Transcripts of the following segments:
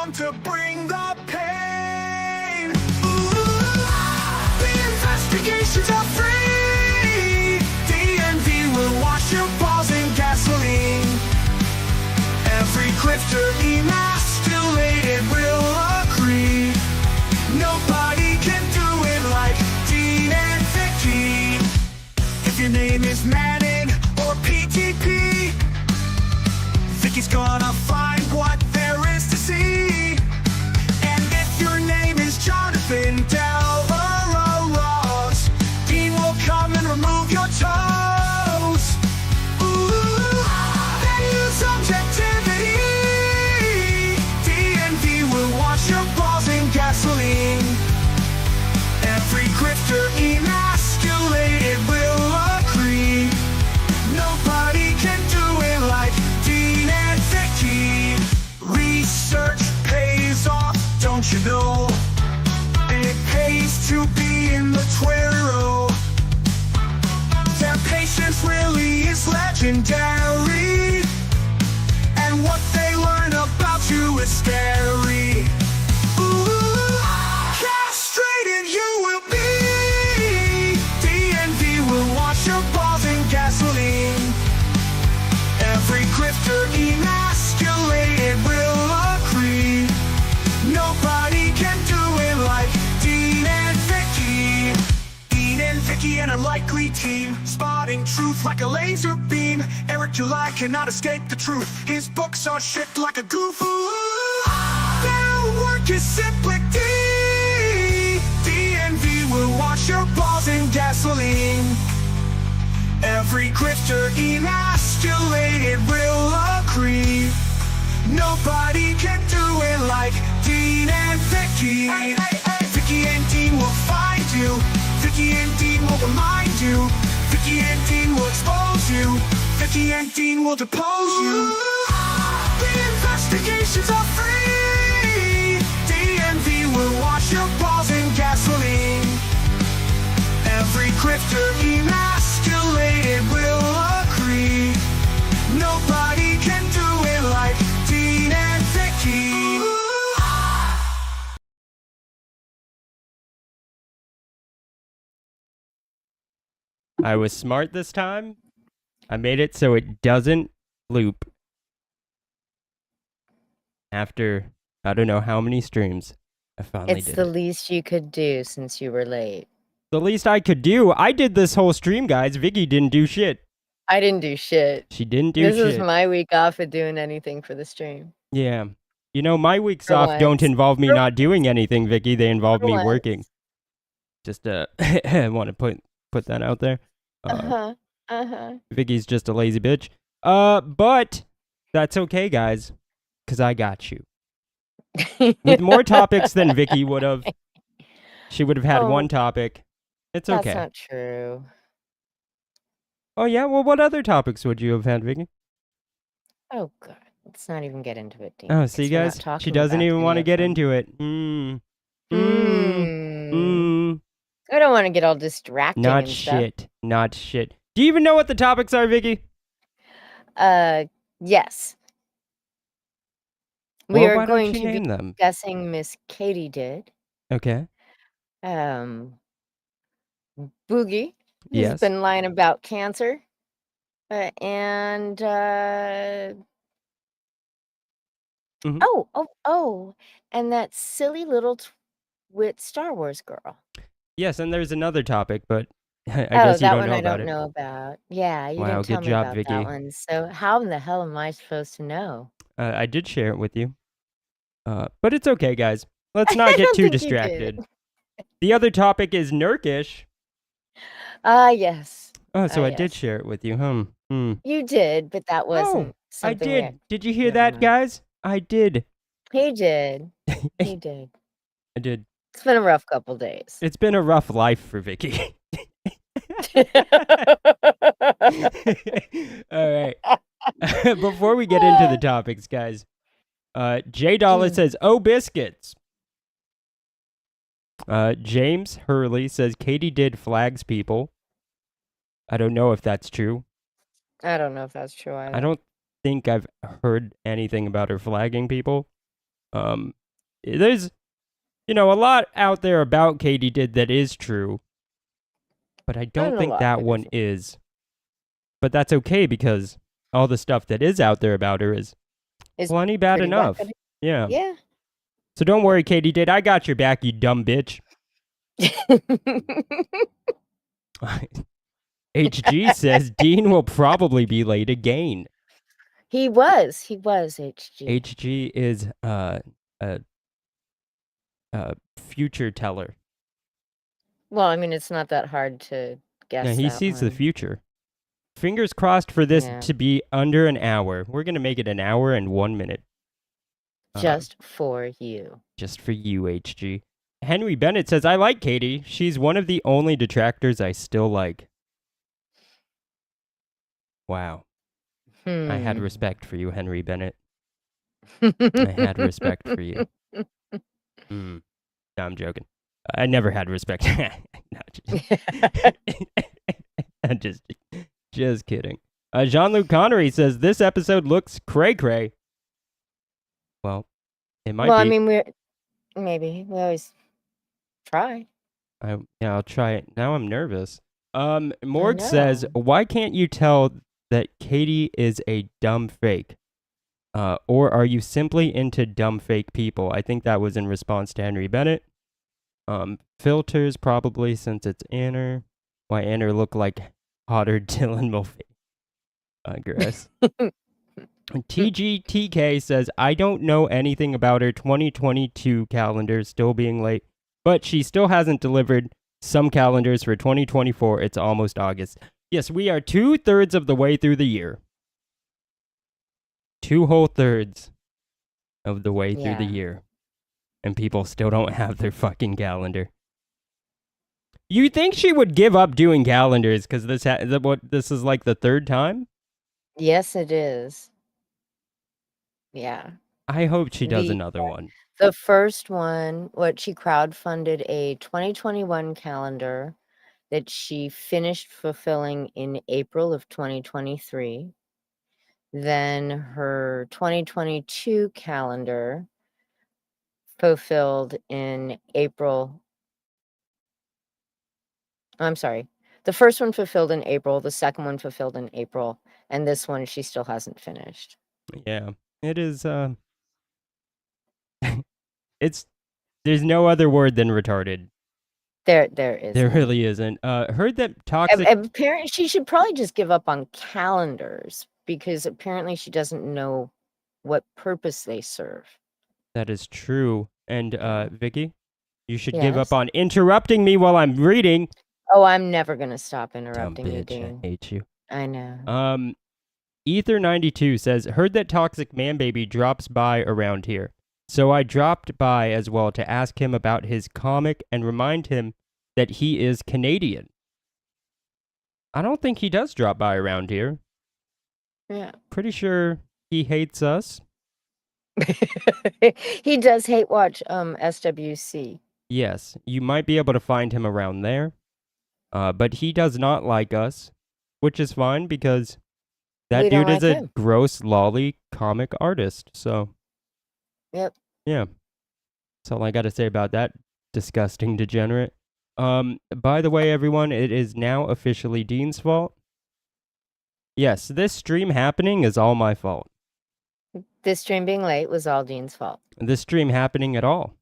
come to bring the pain. Ooh, the investigations are free. DNV will wash your balls in gasoline. Every Clifter emasculated will agree. Nobody can do it like Dean and Vicky. If your name is Manning or PTP, Vicky's gonna find what there is to see. And if your name is Jonathan Delvaros, Dean will come and remove your toes. Ooh, they use objectivity. DNV will wash your balls in gasoline. Every grifter emasculated will agree. Nobody can do it like Dean and Vicky. Research pays off, don't you know? It pays to be in the Twitter. Their patience really is legendary. And what they learn about you is scary. Ooh, castrated you will be. DNV will wash your balls in gasoline. Every grifter emasculated will agree. Nobody can do it like Dean and Vicky. Dean and Vicky, an unlikely team, spotting truth like a laser beam. Eric July cannot escape the truth. His books are shit like a goof. Their work is simply D. DNV will wash your balls in gasoline. Every grifter emasculated will agree. Nobody can do it like Dean and Vicky. Vicky and Dean will find you. Vicky and Dean will remind you. Vicky and Dean will expose you. Vicky and Dean will depose you. The investigations are free. DNV will wash your balls in gasoline. Every grifter emasculated will agree. Nobody can do it like Dean and Vicky. I was smart this time. I made it so it doesn't loop. After, I don't know how many streams, I finally It's did the it. least you could do since you were late. The least I could do. I did this whole stream, guys. Vicky didn't do shit. I didn't do shit. She didn't do This shit. is my week off of doing anything for the stream. Yeah. You know, my weeks For off don't once. involve me For not doing anything, Vicky. They involve For me once. working. Just, I want to put that out there. Vicky's just a lazy bitch. But that's okay, guys, because I got you. With more topics than Vicky would have. She would have had Oh, one topic. It's okay. That's not true. Oh, yeah? Well, what other topics would you have had, Vicky? Oh, God. Let's not even get into it, Dean. Oh, see, 'cause we're not guys? She talking doesn't about even any want to of get them. into it. I don't want to get all distracting Not and stuff. shit. Not shit. Do you even know what the topics are, Vicky? Yes. We Well, are why don't going you to be name them? discussing Miss Katydid. Okay. Boogie, who's Yes. been lying about cancer, and Mhm. oh, and that silly little twit Star Wars girl. Yes, and there's another topic, but I Oh, guess you that don't one know I about don't it. know about. Yeah, you Wow, didn't tell good me job, about Vicky. that one. So how in the hell am I supposed to know? I did share it with you. But it's okay, guys. Let's I not get don't too think you distracted. did. The other topic is Nerkish. Yes. Oh, so I did Yes. share it with you, You did, but that Oh, wasn't I something did. Did you hear Never that, mind. guys? I did. He did. He did. I did. It's been a rough couple days. It's been a rough life for Vicky. All right. Before we get into the topics, guys, J Dollar says, "Oh, biscuits." James Hurley says Katydid flags people. I don't know if that's true. I don't know if that's true either. I don't think I've heard anything about her flagging people. There's, a lot out there about Katydid that is true, but I don't a think lot that that one isn't. is. But that's okay because all the stuff that is out there about her is It's plenty bad pretty enough. wackadoo. Yeah. Yeah. So don't worry, Katydid. I got your back, you dumb bitch. HG says Dean will probably be late again. He was HG. HG is a future teller. Well, I mean, it's not that hard to guess. Yeah, he that sees the one. future. Fingers crossed for this Yeah. to be under an hour. We're gonna make it an hour and 1 minute. Just for you. Just for you, HG. Henry Bennett says, I like Katie. She's one of the only detractors I still like. Wow. I had respect for you, Henry Bennett. I had respect for you. No, I'm joking. I never had respect. No, just kidding. Jean-Luc Connery says, this episode looks cray-cray. Well, it might be. I mean, we always try. I'll try it. Now I'm nervous. Morg says, why can't you tell that Katie is a dumb fake? Or are you simply into dumb fake people? I think that was in response to Henry Bennett. Filters probably, since it's Anner. Why Anner look like hotter Dylan Mulvey? I guess. TGTK says, I don't know anything about her 2022 calendar still being late, but she still hasn't delivered some calendars for 2024. It's almost August. Yes, we are 2/3 of the way through the year. 2 whole thirds of the way through the year. And people still don't have their fucking calendar. You think she would give up doing calendars because this is like the 3rd time? Yes, it is. Yeah. I hope she does another one. The first one, she crowdfunded a 2021 calendar that she finished fulfilling in April of 2023. Then her 2022 calendar fulfilled in April. I'm sorry. The first one fulfilled in April, the second one fulfilled in April, and this one she still hasn't finished. Yeah. It is there's no other word than retarded. There isn't. There really isn't. Heard that toxic. Apparently, she should probably just give up on calendars because apparently she doesn't know what purpose they serve. That is true. And Vicky, you should give up on interrupting me while I'm reading. Oh, I'm never gonna stop interrupting Dumb you, bitch, Dean. I hate you. I know. Ether92 says, heard that Toxic Man Baby drops by around here. So I dropped by as well to ask him about his comic and remind him that he is Canadian. I don't think he does drop by around here. Yeah. Pretty sure he hates us. He does hate watch SWC. Yes, you might be able to find him around there. But he does not like us, which is fine because that dude is a gross lolly comic artist. So, yep. Yeah. That's all I got to say about that disgusting degenerate. By the way, everyone, it is now officially Dean's fault. Yes, this stream happening is all my fault. This stream being late was all Dean's fault. This stream happening at all.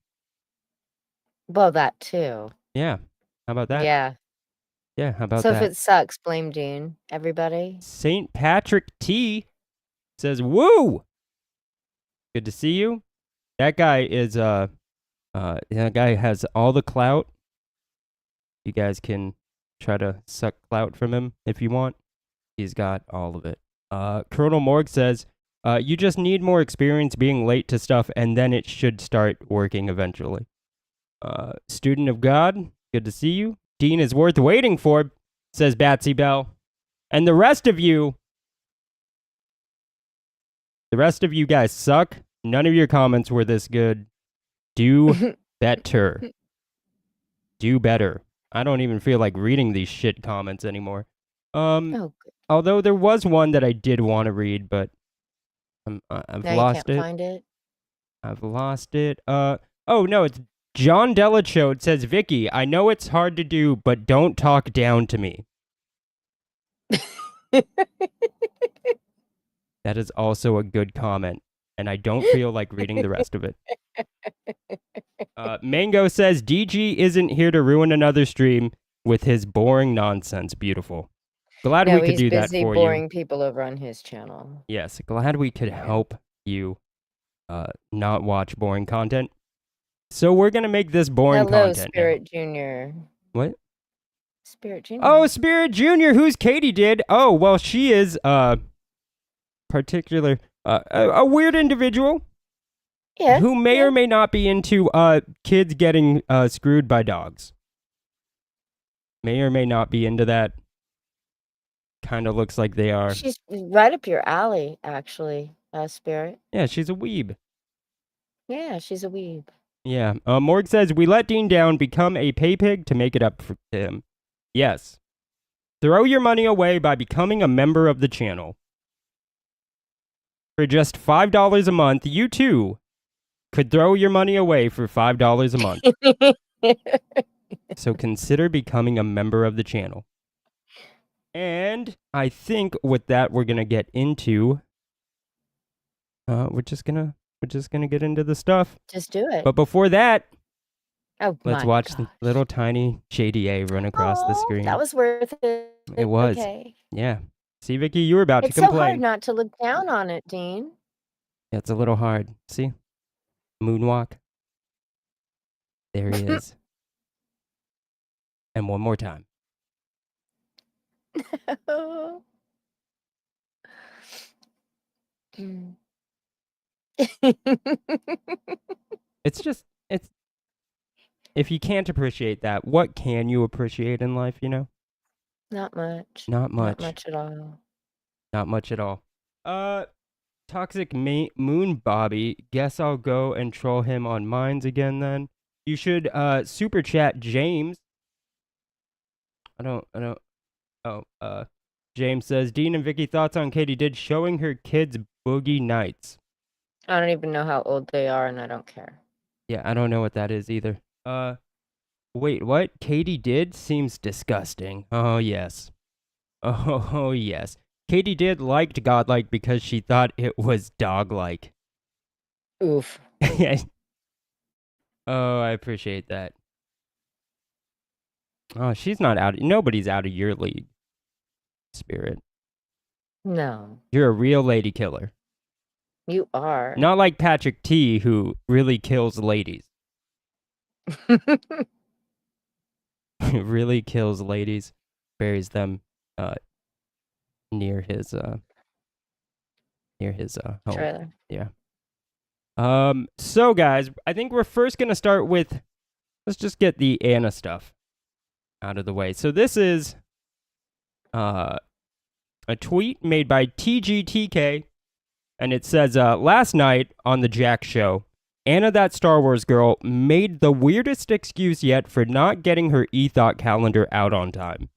Well, that too. Yeah. How about that? Yeah. Yeah, how about that? So if it sucks, blame Dean. Everybody. St. Patrick T says, woo! Good to see you. That guy is, that guy has all the clout. You guys can try to suck clout from him if you want. He's got all of it. Colonel Morg says, you just need more experience being late to stuff and then it should start working eventually. Student of God, good to see you. Dean is worth waiting for, says Batsy Bell. And the rest of you guys suck. None of your comments were this good. Do better. Do better. I don't even feel like reading these shit comments anymore. Although there was one that I did want to read, but I've lost it. Can't find it? I've lost it. Oh no, it's John Delacho. It says, Vicky, I know it's hard to do, but don't talk down to me. That is also a good comment, and I don't feel like reading the rest of it. Mango says, DG isn't here to ruin another stream with his boring nonsense. Beautiful. Glad we could do that busy for boring you. people over on his channel. Yes, glad we could help you not watch boring content. So we're going to make this boring Hello, content Spirit now. Junior. What? Spirit Junior. Oh, Spirit Junior, who's Katydid? Oh, well, she is particular a weird individual. Yeah. Who may or may not be into kids getting screwed by dogs. May or may not be into that. Kind of looks like they are. She's right up your alley, actually, Spirit. Yeah, she's a weeb. Yeah, she's a weeb. Yeah. Morg says, we let Dean down, become a pay pig to make it up for him. Yes. Throw your money away by becoming a member of the channel. For just $5 a month, you too could throw your money away for $5 a month. So consider becoming a member of the channel. And I think with that, we're gonna get into. We're just gonna get into the stuff. Just do it. But before that, Oh, let's my watch gosh. the little tiny JDA run across the Aw, screen. That was worth it. It was. Okay. Yeah. See, Vicky, you were about It's to so complain. hard not to look down on it, Dean. Yeah, it's a little hard. See, moonwalk. There he is. And one more time. Mm. It's just, it's. If you can't appreciate that, what can you appreciate in life? You know. Not much. Not much. Not much at all. Not much at all. Toxic Moon Bobby. Guess I'll go and troll him on mines again then. You should super chat James. James says, Dean and Vicky, thoughts on Katydid showing her kids Boogie Nights. I don't even know how old they are, and I don't care. Yeah, I don't know what that is either. Wait, what? Katydid seems disgusting. Oh, yes. Oh, yes. Katydid liked Godlike because she thought it was dog-like. Oof. Oh, I appreciate that. Oh, she's not out. Nobody's out of your league, Spirit. No. You're a real lady killer. You are. Not like Patrick T, who really kills ladies. Really kills ladies, buries them near his home. Trailer. Yeah. So guys, I think we're first gonna start with, let's just get the Anna stuff out of the way. So this is a tweet made by TGTK, and it says, last night on the Jack Show, Anna, that Star Wars girl, made the weirdest excuse yet for not getting her e-thought calendar out on time.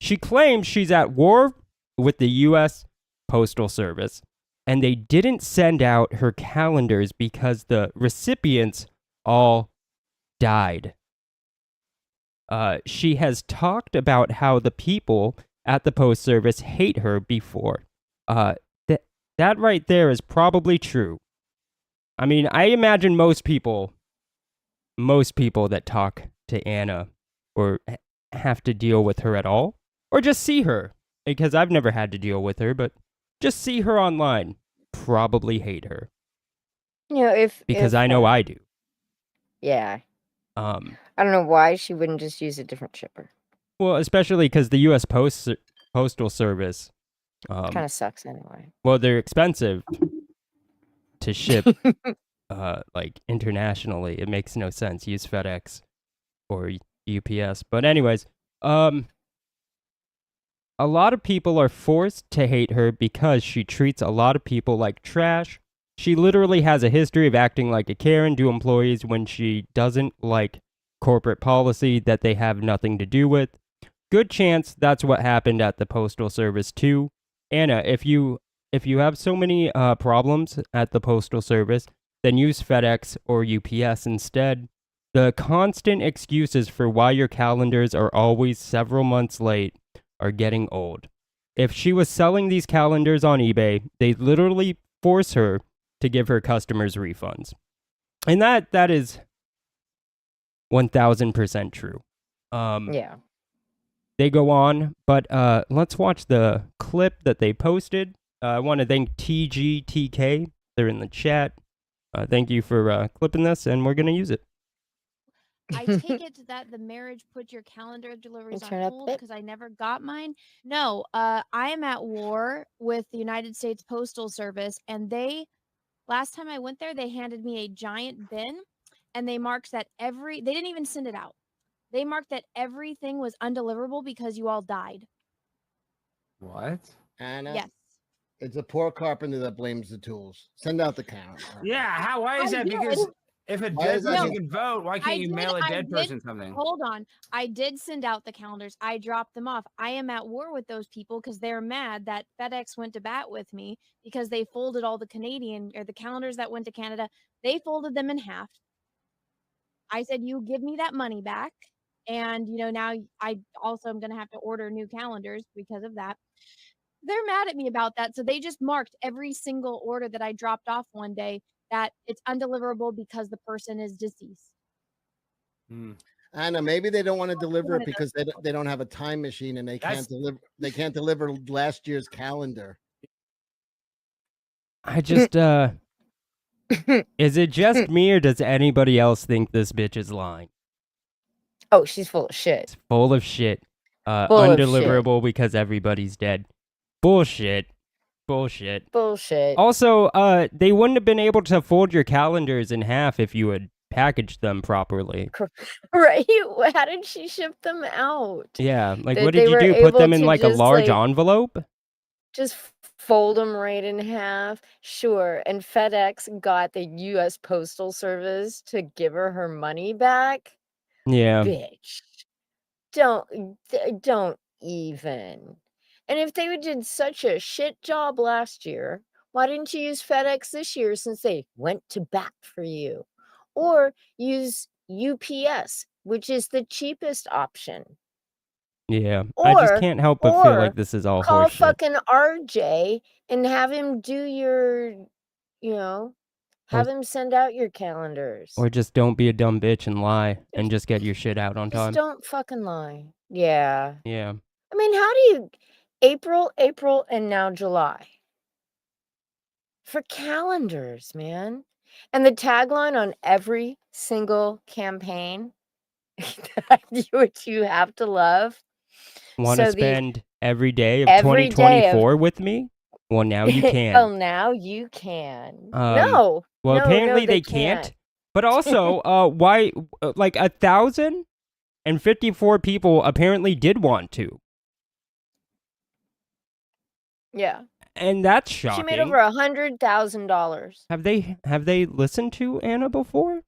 She claims she's at war with the U.S. Postal Service, and they didn't send out her calendars because the recipients all died. She has talked about how the people at the Post Service hate her before. That right there is probably true. I mean, I imagine most people that talk to Anna or have to deal with her at all, or just see her, because I've never had to deal with her, but just see her online, probably hate her. You know, Because I know I do. Yeah. I don't know why she wouldn't just use a different shipper. Well, especially because the U.S. Postal Service Kind of sucks anyway. well, they're expensive to ship, like internationally. It makes no sense. Use FedEx or UPS. But anyways, a lot of people are forced to hate her because she treats a lot of people like trash. She literally has a history of acting like a Karen to employees when she doesn't like corporate policy that they have nothing to do with. Good chance that's what happened at the Postal Service too. Anna, if you have so many problems at the Postal Service, then use FedEx or UPS instead. The constant excuses for why your calendars are always several months late are getting old. If she was selling these calendars on eBay, they literally force her to give her customers refunds. And that is 1000% true. Yeah. They go on, but let's watch the clip that they posted. I want to thank TGTK. They're in the chat. Thank you for clipping this, and we're going to use it. I take it that the marriage put your calendar deliveries on Turn up hold it. because I never got mine. No, I am at war with the United States Postal Service, and last time I went there, they handed me a giant bin, and they marked that they didn't even send it out. They marked that everything was undeliverable because you all died. What? Anna, Yes. it's a poor carpenter that blames the tools. Send out the calendar. Yeah, why is I that? did. Because if a Why dead is that person not- can vote, why can't you mail a I dead did. person something? Hold on. I did send out the calendars. I dropped them off. I am at war with those people because they're mad that FedEx went to bat with me because they folded all the calendars that went to Canada. They folded them in half. I said, you give me that money back. And, now I also am going to have to order new calendars because of that. They're mad at me about that. So they just marked every single order that I dropped off one day that it's undeliverable because the person is deceased. Anna, maybe they don't want to deliver one it of because they don't have a time machine and they That's- can't deliver. They can't deliver last year's calendar. I just, is it just me or does anybody else think this bitch is lying? Oh, she's full of shit. It's full of shit. Full of shit. Undeliverable because everybody's dead. Bullshit. Bullshit. Bullshit. Also, they wouldn't have been able to fold your calendars in half if you had packaged them properly. Right? How did she ship them out? Yeah, like That what they did you were do? Put able them in to like a just, large like- envelope? Just fold them right in half. Sure. And FedEx got the U.S. Postal Service to give her money back. Yeah. Bitch. Don't even. And if they did such a shit job last year, why didn't you use FedEx this year since they went to bat for you? Or use UPS, which is the cheapest option. Yeah. I just Or- can't help but feel or like this is all Call horseshit. fucking RJ and have him do your, have him send out your calendars. Or just don't be a dumb bitch and lie and just get your shit out on Just time. don't fucking lie. Yeah. Yeah. I mean, how do you April, and now July? For calendars, man. And the tagline on every single campaign, which you have to love. Want to So the- spend every day of Every day of- 2024 with me? Well, now you can. Oh, now you can. Um, No. Well, no, apparently no, they can't. But also, why? Like 1,054 people apparently did want to, Yeah. and that's shocking. She made over $100,000. Have they listened to Anna before?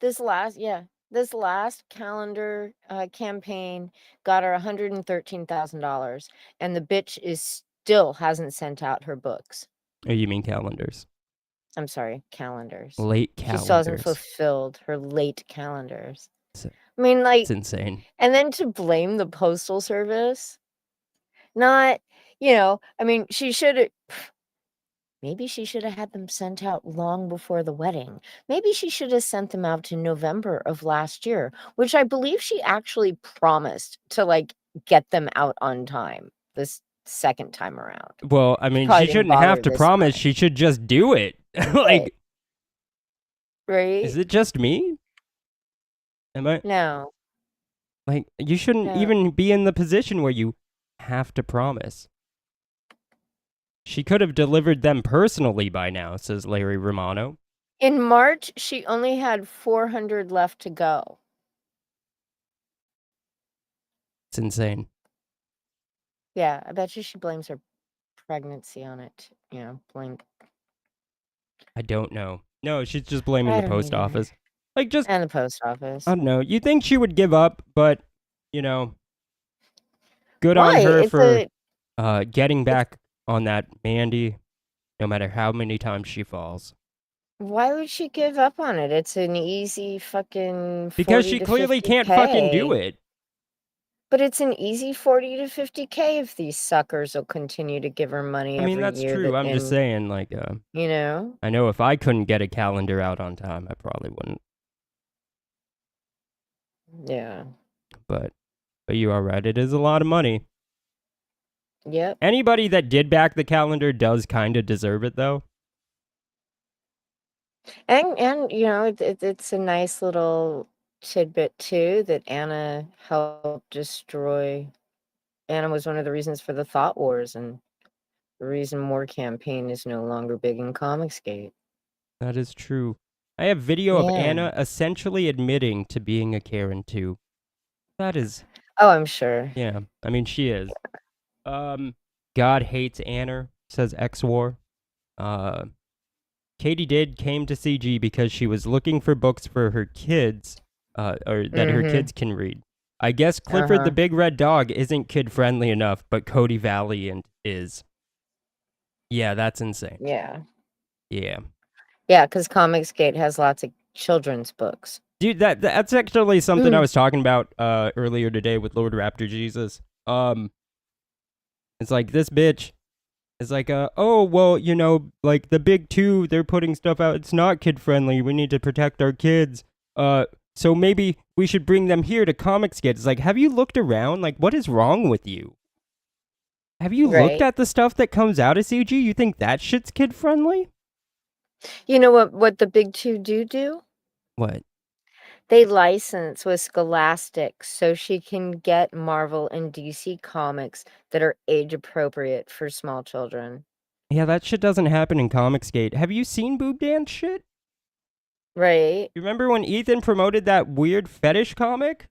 This last calendar campaign got her $113,000, and the bitch still hasn't sent out her books. Oh, you mean calendars? I'm sorry, calendars. Late She calendars. still hasn't fulfilled her late calendars. It's- I mean, like, It's insane. and then to blame the postal service, not, I mean, maybe she should have had them sent out long before the wedding. Maybe she should have sent them out in November of last year, which I believe she actually promised to, like, get them out on time this second time around. Well, I mean, probably she didn't shouldn't have bother to this promise. time. She should just do it. Like, Right? is it just me? Am I No. like you shouldn't No. even be in the position where you have to promise. She could have delivered them personally by now, says Larry Romano. In March, she only had 400 left to go. It's insane. Yeah, I bet you she blames her pregnancy on it. Blink. I don't know. No, she's just blaming I the don't post either. office. Like, just And the post office. I don't know. You think she would give up, but good Why? on her It's for a- getting back on that Mandy, no matter how many times she falls. Why would she give up on it? It's an easy fucking 40 Because she to clearly can't fucking do 50K. it. But it's an easy 40 to 50K if these suckers will continue to give her money I mean, every that's year. true. I'm just saying, like, you know? I know if I couldn't get a calendar out on time, I probably wouldn't. Yeah. But you are right. It is a lot of money. Yep. Anybody that did back the calendar does kind of deserve it, though. And you know, it's a nice little tidbit too that Anna helped destroy. Anna was one of the reasons for the Thought Wars and the reason More campaign is no longer big in Comicsgate. That is true. I have video of Yeah. Anna essentially admitting to being a Karen too. That is, Oh, I'm sure. yeah. I mean, she is. God hates Anna, says X-War. Katydid came to CG because she was looking for books for her kids, or that her kids can read. I guess Clifford the Big Red Dog isn't kid-friendly enough, but Cody Valiant is. Yeah, that's insane. Yeah. Yeah. Yeah, because Comicsgate has lots of children's books. Dude, that's actually something I was talking about earlier today with Lord Raptor Jesus. It's like this bitch is like, oh well, you know, like the big two, they're putting stuff out. It's not kid friendly. We need to protect our kids. So maybe we should bring them here to Comicsgate. It's like, have you looked around? Like, what is wrong with you? Have you looked at the stuff that comes out of CG? You think that shit's kid friendly? You know what the big two do? What? They license with Scholastic so she can get Marvel and DC comics that are age appropriate for small children. Yeah, that shit doesn't happen in Comicsgate. Have you seen boob dance shit? Right. You remember when Ethan promoted that weird fetish comic?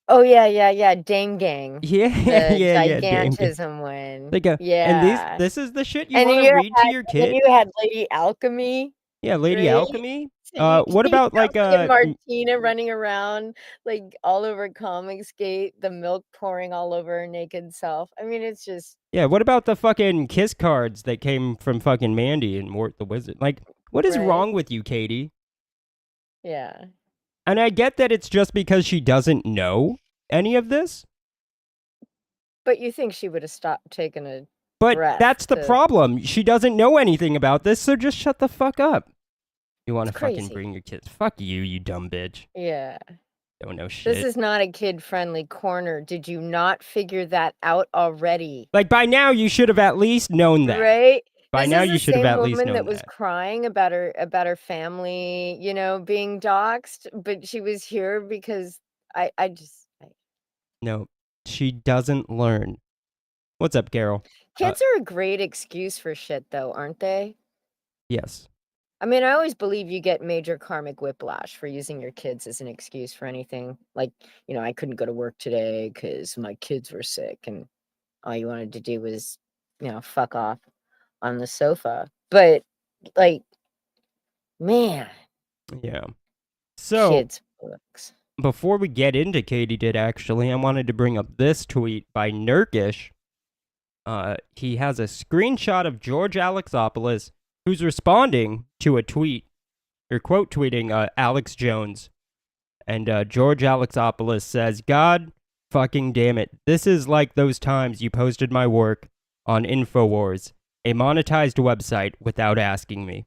Oh yeah. Dame Gang. Yeah, The yeah. Gigantism one. Like yeah. And this is the shit you want to read to your kid? And you had Lady Alchemy. Yeah, Lady right? Alchemy. So What about like Martina running around like all over Comicsgate, the milk pouring all over her naked self? I mean, it's just yeah. What about the fucking kiss cards that came from fucking Mandy and Mort the Wizard? Like, what is wrong with you, Katie? Yeah. And I get that it's just because she doesn't know any of this. But you think she would have stopped taking a But breath that's the problem. She doesn't know anything about this, so just shut the fuck up. You want to fucking bring your kids? Fuck you, you dumb bitch. Yeah. Don't know shit. This is not a kid-friendly corner. Did you not figure that out already? Like, by now, you should have at least known that. Right? By now, you should have at least known that. This is the same woman that was crying about her family, you know, being doxxed, but she was here because I No, she doesn't learn. What's up, Carol? Kids are a great excuse for shit, though, aren't they? Yes. I mean, I always believe you get major karmic whiplash for using your kids as an excuse for anything. Like, you know, I couldn't go to work today because my kids were sick, and all you wanted to do was, you know, fuck off on the sofa. But, like, man. Yeah. So, kids' books. Before we get into Katydid, actually, I wanted to bring up this tweet by Nurkish. He has a screenshot of George Alexopoulos, who's responding to a tweet, or quote tweeting Alex Jones. And George Alexopoulos says, God fucking damn it. This is like those times you posted my work on InfoWars, a monetized website, without asking me.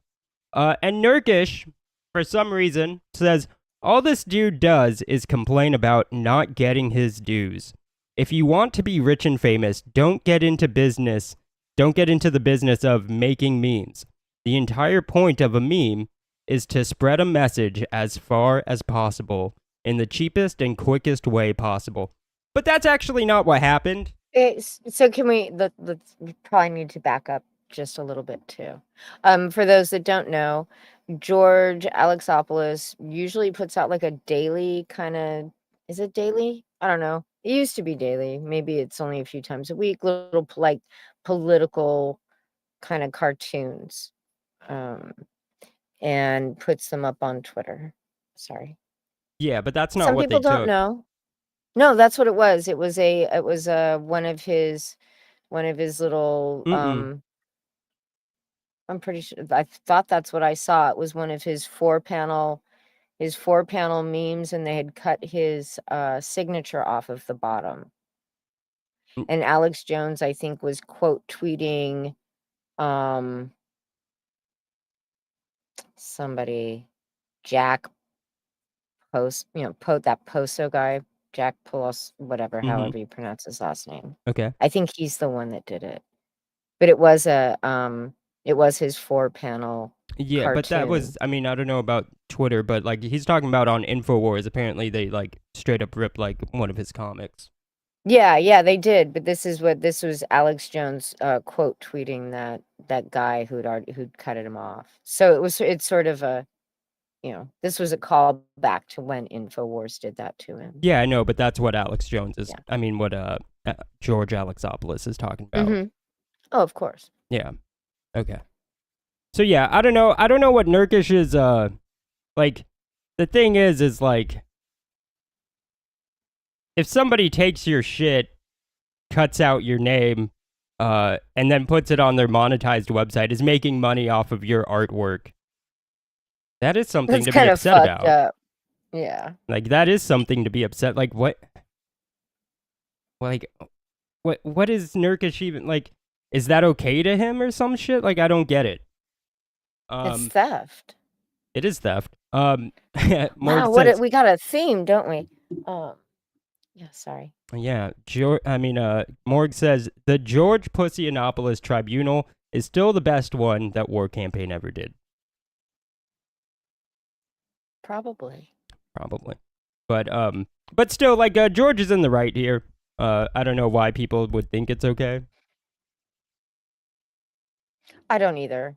And Nurkish, for some reason, says, all this dude does is complain about not getting his dues. If you want to be rich and famous, don't get into business. Don't get into the business of making memes. The entire point of a meme is to spread a message as far as possible in the cheapest and quickest way possible. But that's actually not what happened. So can we probably need to back up just a little bit too. For those that don't know, George Alexopoulos usually puts out like a daily kind of, is it daily? I don't know. It used to be daily. Maybe it's only a few times a week, little like political kind of cartoons. And puts them up on Twitter. Sorry. Yeah, but that's not Some what people they don't took. know. No, that's what it was. It was one of his little I'm pretty sure. I thought that's what I saw. It was one of his 4-panel memes, and they had cut his signature off of the bottom. Mm. And Alex Jones, I think, was quote tweeting somebody, Jack Post, that Poso guy, Jack Polos, whatever, Mhm. however you pronounce his last name. Okay. I think he's the one that did it. But it was his 4-panel Yeah, but that was, I mean, I don't know about Twitter, but like he's talking about on InfoWars, apparently they like straight up ripped like one of his comics. Yeah, they did. But this was Alex Jones quote tweeting that guy who'd cut him off. So it's sort of a, this was a call back to when InfoWars did that to him. Yeah, I know, but that's what Alex Jones is. Yeah. I mean, what George Alexopoulos is talking about. Mm-hmm. Oh, of course. Yeah. Okay. So yeah, I don't know what Nurkish is like. The thing is like, if somebody takes your shit, cuts out your name, and then puts it on their monetized website, is making money off of your artwork, that is something That's to be kind of upset fucked about. up. Yeah. Like that is something to be upset. Like what? Like what is Nurkish even like? Is that okay to him or some shit? Like I don't get it. It's theft. It is theft. Wow, Morg what says, we got a theme, don't we? Yeah, sorry. yeah, Morg says the George Pussyianopoulos Tribunal is still the best one that War Campaign ever did. Probably. But still, like George is in the right here. I don't know why people would think it's okay. I don't either.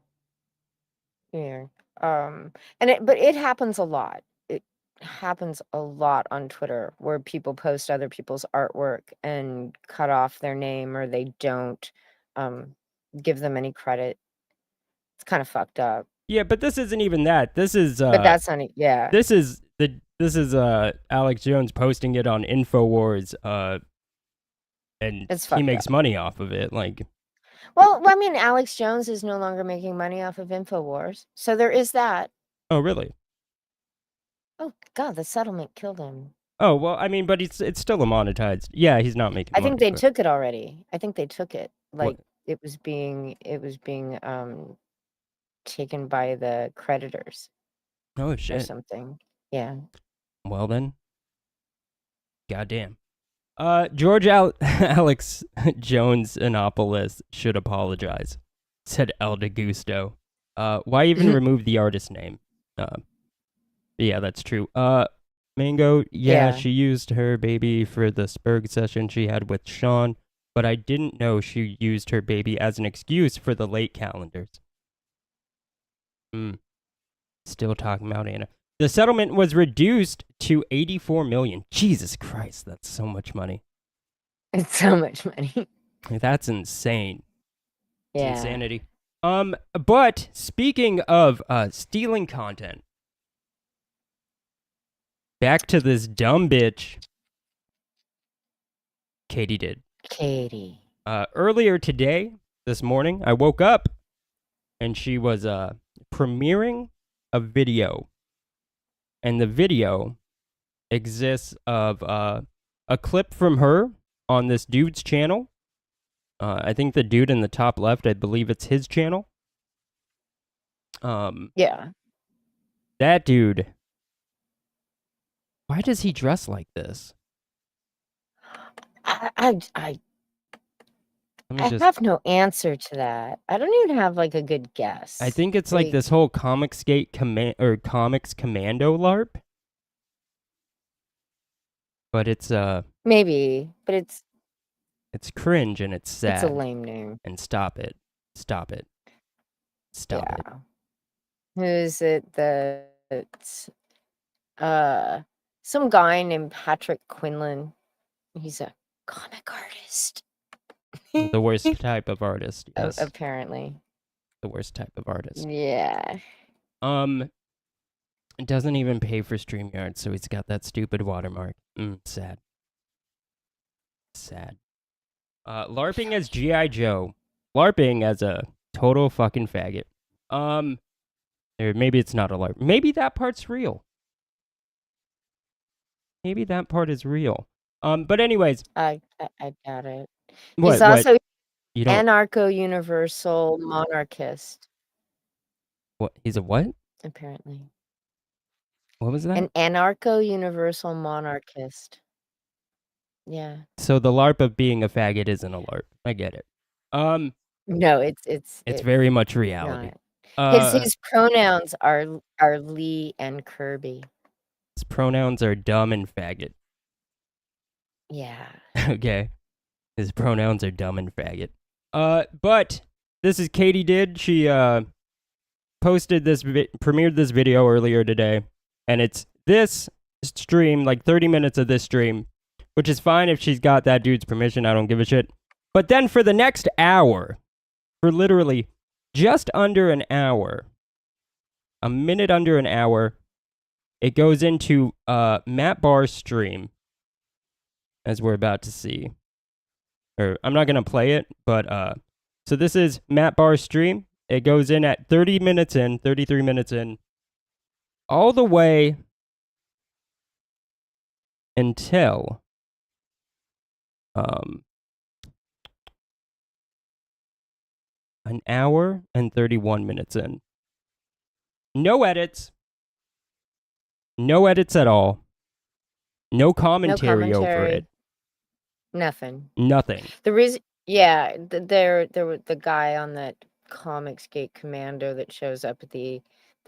Yeah. But it happens a lot. It happens a lot on Twitter where people post other people's artwork and cut off their name, or they don't give them any credit. It's kind of fucked up. Yeah, but this isn't even that. This is But that's not yeah. This is Alex Jones posting it on InfoWars, and It's he fucked makes up. money off of it. Like, Well, I mean, Alex Jones is no longer making money off of InfoWars, so there is that. oh really? Oh God, the settlement killed him. Oh well, I mean, but it's still a monetized. Yeah, he's not making. I think money, they but- took it already. I think they took it. Like What? it was being taken by the creditors Oh or shit. something. Yeah. Well then, goddamn. George Alex Jones Anopoulos should apologize, said El De Gusto. Why even remove the artist name? Yeah, that's true. Mango, Yeah. she used her baby for the Spurg session she had with Sean, but I didn't know she used her baby as an excuse for the late calendars. Still talking about Anna. The settlement was reduced to $84 million. Jesus Christ, that's so much money. It's so much money. That's insane. It's Yeah. insanity. But speaking of stealing content, back to this dumb bitch, Katydid. Katie. Earlier today, this morning, I woke up and she was premiering a video. And the video exists of a clip from her on this dude's channel. I think the dude in the top left, I believe it's his channel. Yeah. That dude, why does he dress like this? I have no answer to that. I don't even have like a good guess. I think it's like this whole Comics Commando LARP. But it's maybe, but it's cringe and it's sad. It's a lame name. And stop it. Stop it. Stop it. Who is it? Some guy named Patrick Quinlan. He's a comic artist. The worst type of artist. Yes. Apparently. The worst type of artist. Yeah. It doesn't even pay for StreamYard, so he's got that stupid watermark. Sad. Sad. LARPing as G.I. Joe. LARPing as a total fucking faggot. Or maybe it's not a LARP. Maybe that part's real. Maybe that part is real. But anyways, I doubt it. what? He's also You don't. anarcho-universal monarchist, What? He's a what? apparently. What was that? An anarcho-universal monarchist. Yeah. So the LARP of being a faggot isn't a LARP. I get it. No, it's very much reality. not. His pronouns are Lee and Kirby. His pronouns are dumb and faggot. Yeah. Okay. His pronouns are dumb and faggot. But this is Katydid. She posted this premiered this video earlier today, and it's this stream, like 30 minutes of this stream, which is fine if she's got that dude's permission. I don't give a shit. But then for the next hour, for literally just under an hour, a minute under an hour, it goes into Matt Barr's stream, as we're about to see. Or I'm not gonna play it, but so this is Matt Barr's stream. It goes in at 33 minutes in, all the way until an hour and 31 minutes in. No edits. No edits at all. No commentary over it. Nothing. Nothing. The reason, yeah, there was the guy on that Comicsgate Commando that shows up at the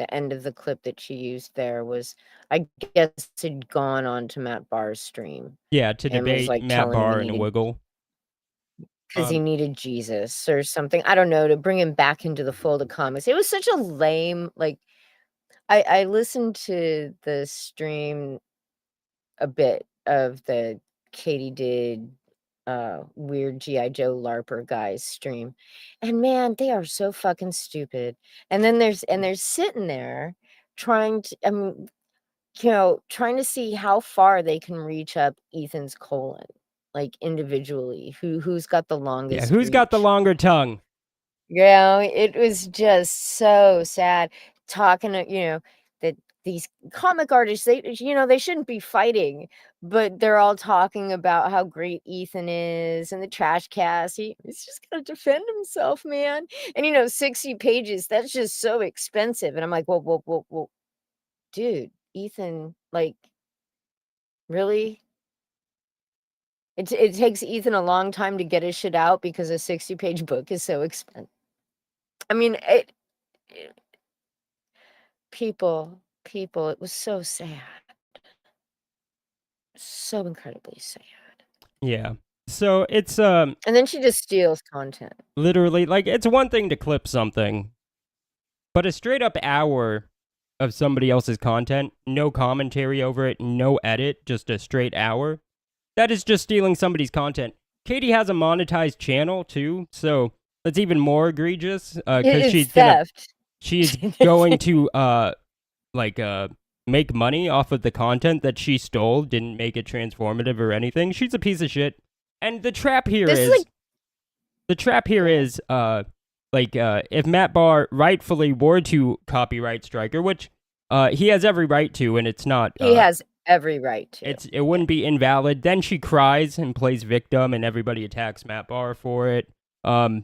end of the clip that she used there was, I guess, had gone on to Matt Barr's stream. Yeah, to And was, debate like, Matt telling him Barr he and needed- Wiggle. Because he needed Jesus or something. I don't know, to bring him back into the fold of comics. It was such a lame, like, I listened to the stream a bit of the Katydid weird G.I. Joe LARPer guys stream. And man, they are so fucking stupid. And then they're sitting there trying to trying to see how far they can reach up Ethan's colon, like individually. Who's got the longest Yeah, who's got the reach. longer tongue? Yeah, it was just so sad talking to, that these comic artists, they shouldn't be fighting, but they're all talking about how great Ethan is and the trash cast. He's just gonna defend himself, man. And 60 pages, that's just so expensive. And I'm like, whoa, dude, Ethan, like, really? It takes Ethan a long time to get his shit out because a 60-page book is so expensive. I mean, people, it was so sad. So incredibly sad. Yeah. So it's And then she just steals content. literally, like, it's one thing to clip something, but a straight up hour of somebody else's content, no commentary over it, no edit, just a straight hour, that is just stealing somebody's content. Katie has a monetized channel too, so that's even more egregious because she's theft. going to make money off of the content that she stole, didn't make it transformative or anything. She's a piece of shit. And the trap here is if Matt Barr rightfully were to copyright strike her, which he has every right to, and it's not. He has every right to. It wouldn't be invalid. Then she cries and plays victim, and everybody attacks Matt Barr for it. So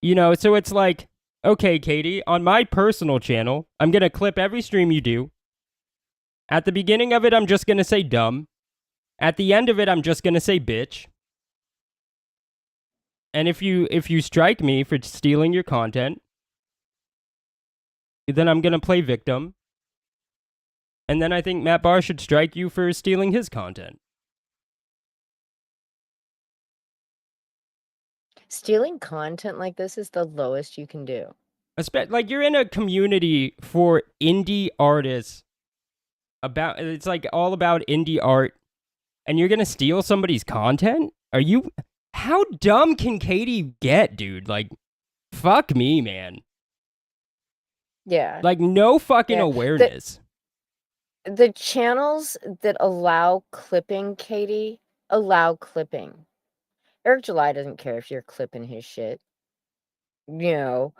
it's like, okay, Katie, on my personal channel, I'm gonna clip every stream you do. At the beginning of it, I'm just gonna say dumb. At the end of it, I'm just gonna say bitch. And if you strike me for stealing your content, then I'm gonna play victim. And then I think Matt Barr should strike you for stealing his content. Stealing content like this is the lowest you can do. Like, you're in a community for indie artists. It's like all about indie art, and you're gonna steal somebody's content? How dumb can Katie get, dude? Like, fuck me, man. Yeah. Like, no fucking awareness. The channels that allow clipping, Katie, allow clipping. Eric July doesn't care if you're clipping his shit. you know,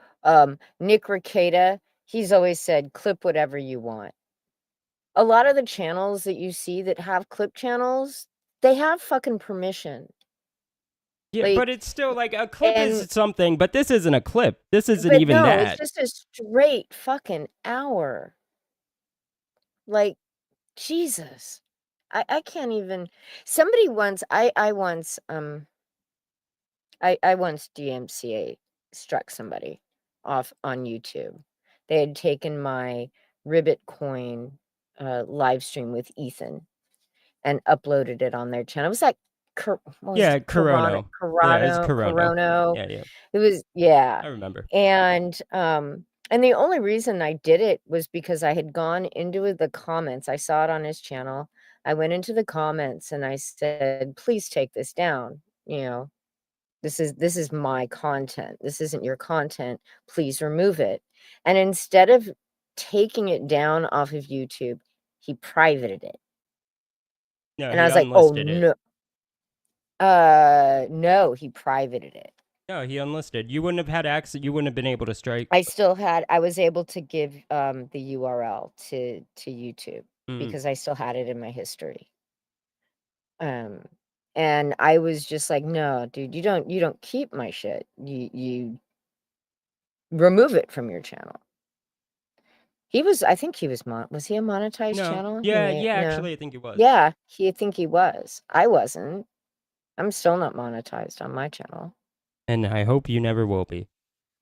Nick Rekieta, he's always said, clip whatever you want. A lot of the channels that you see that have clip channels, they have fucking permission. Yeah, Like, but it's still like a clip and is something, but this isn't a clip. This isn't but even no, it's that. just a straight fucking hour. Like, Jesus. I can't even. Somebody once, I once DMCA struck somebody off on YouTube. They had taken my Ribbit Coin live stream with Ethan and uploaded it on their channel. It was like what was Yeah, it? Corono. Yeah, it's Corono. Corono. Yeah. It was, yeah. I remember. And the only reason I did it was because I had gone into the comments. I saw it on his channel. I went into the comments and I said, please take this down. You know, this is my content. This isn't your content. Please remove it. And instead of taking it down off of YouTube, he privated it. No, And he I was like, oh unlisted it. no. No, he privated it. No, he unlisted. You wouldn't have had access. You wouldn't have been able to strike. I was able to give the URL to YouTube because I still had it in my history. And I was just like, no, dude, you don't keep my shit. You remove it from your channel. I think he was was he a monetized No. channel? Yeah, No. actually I think it was. Yeah, I think he was. I wasn't. I'm still not monetized on my channel. And I hope you never will be.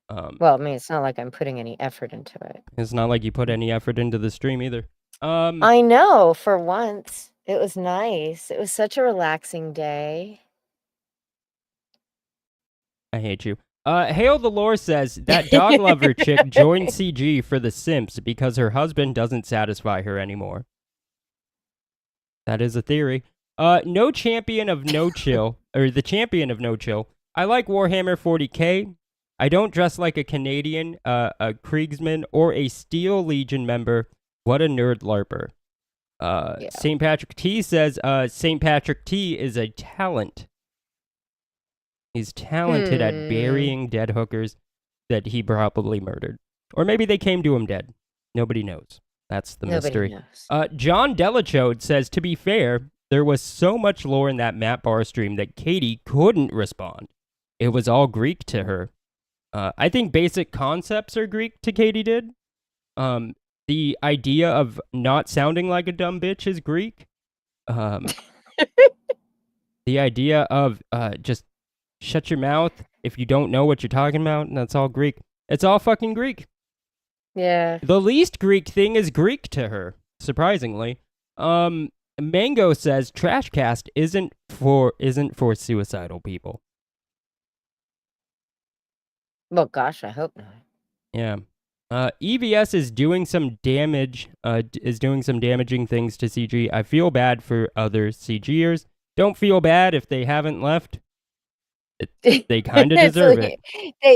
Well, I mean, it's not like I'm putting any effort into it. It's not like you put any effort into the stream either. I know, for once. It was nice. It was such a relaxing day. I hate you. Hail the Lore says that dog lover chick joined CG for the simps because her husband doesn't satisfy her anymore. That is a theory. No champion of no chill, or the champion of no chill. I like Warhammer 40k. I don't dress like a Canadian, a Kriegsman, or a Steel Legion member. What a nerd larper. Yeah. St. Patrick T says St. Patrick T is a talent. He's talented at burying dead hookers that he probably murdered. Or maybe they came to him dead. Nobody knows. That's the mystery. Knows. John Delachode says, to be fair, there was so much lore in that Matt Barr stream that Katie couldn't respond. It was all Greek to her. I think basic concepts are Greek to Katydid. The idea of not sounding like a dumb bitch is Greek. The idea of just shut your mouth if you don't know what you're talking about, and that's all Greek. It's all fucking Greek. Yeah. The least Greek thing is Greek to her, surprisingly. Mango says Trashcast isn't for suicidal people. Well, gosh, I hope not. Yeah. EVS is doing some damage, doing some damaging things to CG. I feel bad for other CGers. Don't feel bad if they haven't left. They kind of deserve it.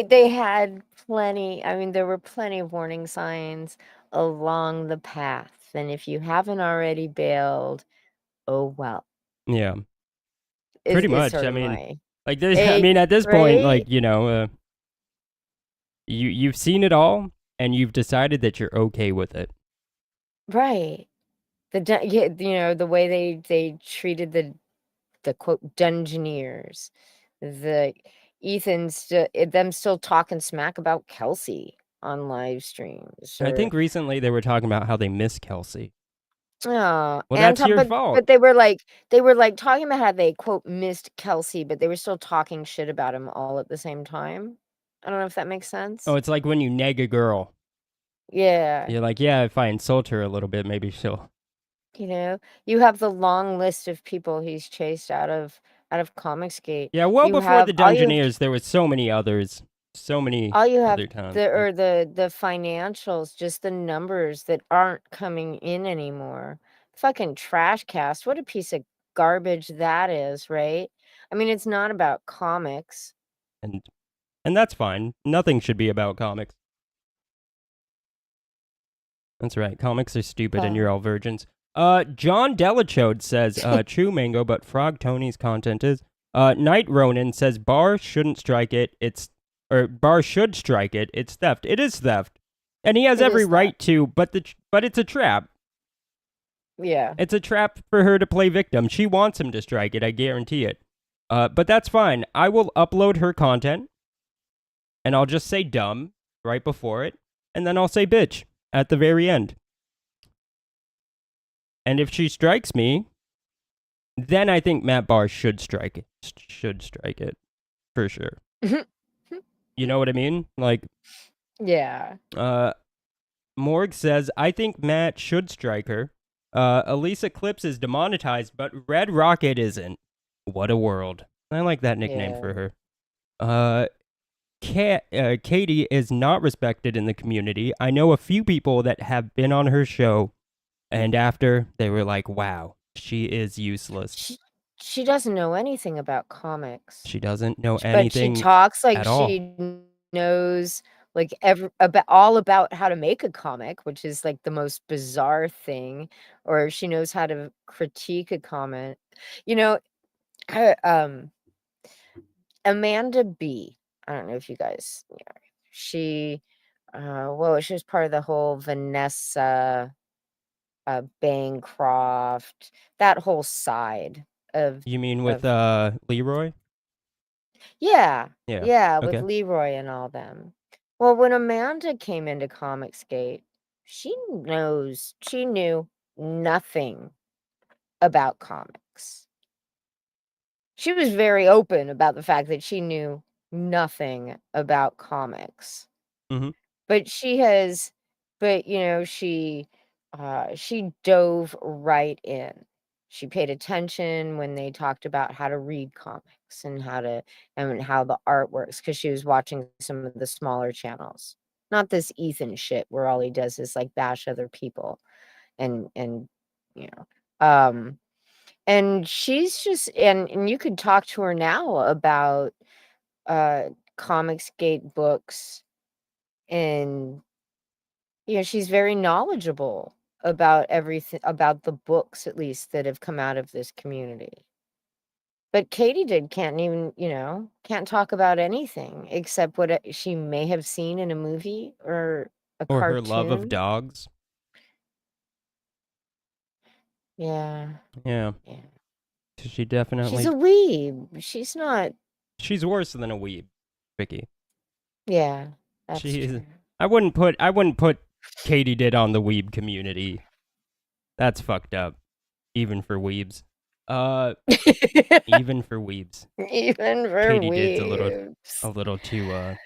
They had plenty. I mean, there were plenty of warning signs along the path. And if you haven't already bailed, oh well. Yeah. Pretty much. I mean, way. like there's. I mean, at this point, like you've seen it all, and you've decided that you're okay with it. Right. The way they treated the quote dungeoneers, the them still talking smack about Kelsey on live streams. I think recently they were talking about how they miss Kelsey. Oh, well, that's your fault. But they were like talking about how they quote missed Kelsey, but they were still talking shit about him all at the same time. I don't know if that makes sense. Oh, it's like when you neg a girl. Yeah. You're like, yeah, if I insult her a little bit, maybe she'll. You have the long list of people he's chased out of Comicsgate. Yeah, well, before the Dungeoneers, there was so many others. So many all you have other times. the financials, just the numbers that aren't coming in anymore. Fucking Trashcast, what a piece of garbage that is, right? I mean, it's not about comics. And that's fine. Nothing should be about comics. That's right. Comics are stupid and you're all virgins. John Delachode says, true Mango, but Frog Tony's content is. Night Ronin says, Barr shouldn't strike it. It's or Barr should strike it. It's theft. It is theft, and he has It every is right to. But it's a trap. Yeah. It's a trap for her to play victim. She wants him to strike it. I guarantee it. But that's fine. I will upload her content, and I'll just say dumb right before it, and then I'll say bitch at the very end. And if she strikes me, then I think Matt Barr should strike it. Should strike it for sure. You know what I mean? Like, Yeah. Morg says, I think Matt should strike her. Elisa Clips is demonetized, but Red Rocket isn't. What a world. I like that nickname for her. Katie is not respected in the community. I know a few people that have been on her show, and after, they were like, wow, she is useless. She doesn't know anything about comics. She doesn't know But anything she talks like at all. she knows like all about how to make a comic, which is like the most bizarre thing, or she knows how to critique a comment. You know, Amanda B. I don't know if you guys, she she was part of the whole Vanessa Bancroft, that whole side of You mean with Leroy? yeah, Yeah. with Okay. Leroy and all them. Well, when Amanda came into Comicsgate, she knew nothing about comics. She was very open about the fact that she knew nothing about comics. Mhm. But she dove right in. She paid attention when they talked about how to read comics and how the art works, because she was watching some of the smaller channels. Not this Ethan shit where all he does is like bash other people and you know. And she's just and you could talk to her now about Comicsgate books, and she's very knowledgeable about everything, about the books at least that have come out of this community. But Katydid can't talk about anything except what she may have seen in a movie or a Or cartoon. her love of dogs. Yeah. Yeah. Yeah. She definitely. She's a weeb. She's not. She's worse than a weeb, Vicky. Yeah, that's She is. true. I wouldn't put Katydid on the weeb community. That's fucked up. Even for weebs. Even for weebs. Even for Katydid's weebs. a little too a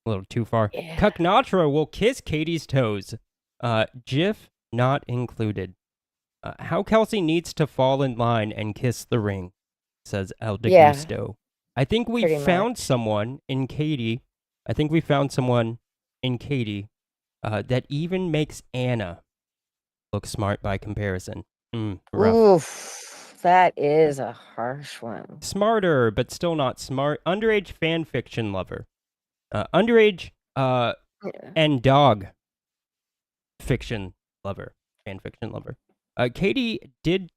little too far. Yeah. Cucknatra will kiss Katie's toes. GIF not included. How Kelsey needs to fall in line and kiss the ring, says El Yeah. Degusto. I think we Pretty found much. someone in Katie. That even makes Anna look smart by comparison. Rough. Oof, that is a harsh one. Smarter, but still not smart. Underage fan fiction lover. Underage Yeah. and dog fiction lover. Fan fiction lover. Katydid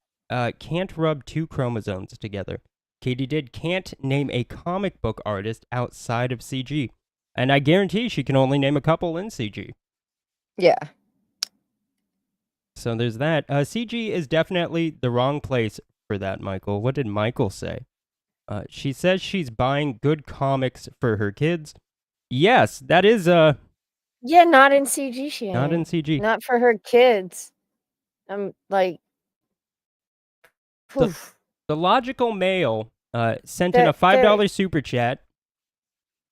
can't rub two chromosomes together. Katydid can't name a comic book artist outside of CG. And I guarantee she can only name a couple in CG. Yeah. So there's that. CG is definitely the wrong place for that, Michael. What did Michael say? She says she's buying good comics for her kids. Yes, that is Yeah, not in CG, she not in ain't. CG. Not for her kids. Like, The oof. logical male sent in a $5 super chat,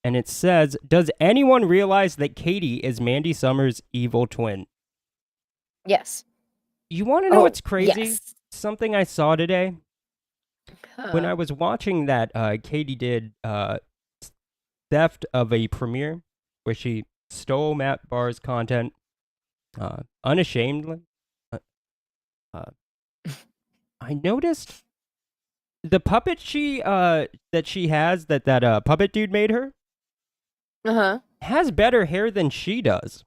and it says, "Does anyone realize that Katie is Mandy Summers' evil twin?" Yes. You want to know what's Oh, crazy? yes. Something I saw today when I Huh. was watching that Katydid theft of a premiere where she stole Matt Barr's content unashamedly. I noticed the puppet that she has that puppet dude made her Uh-huh. has better hair than she does.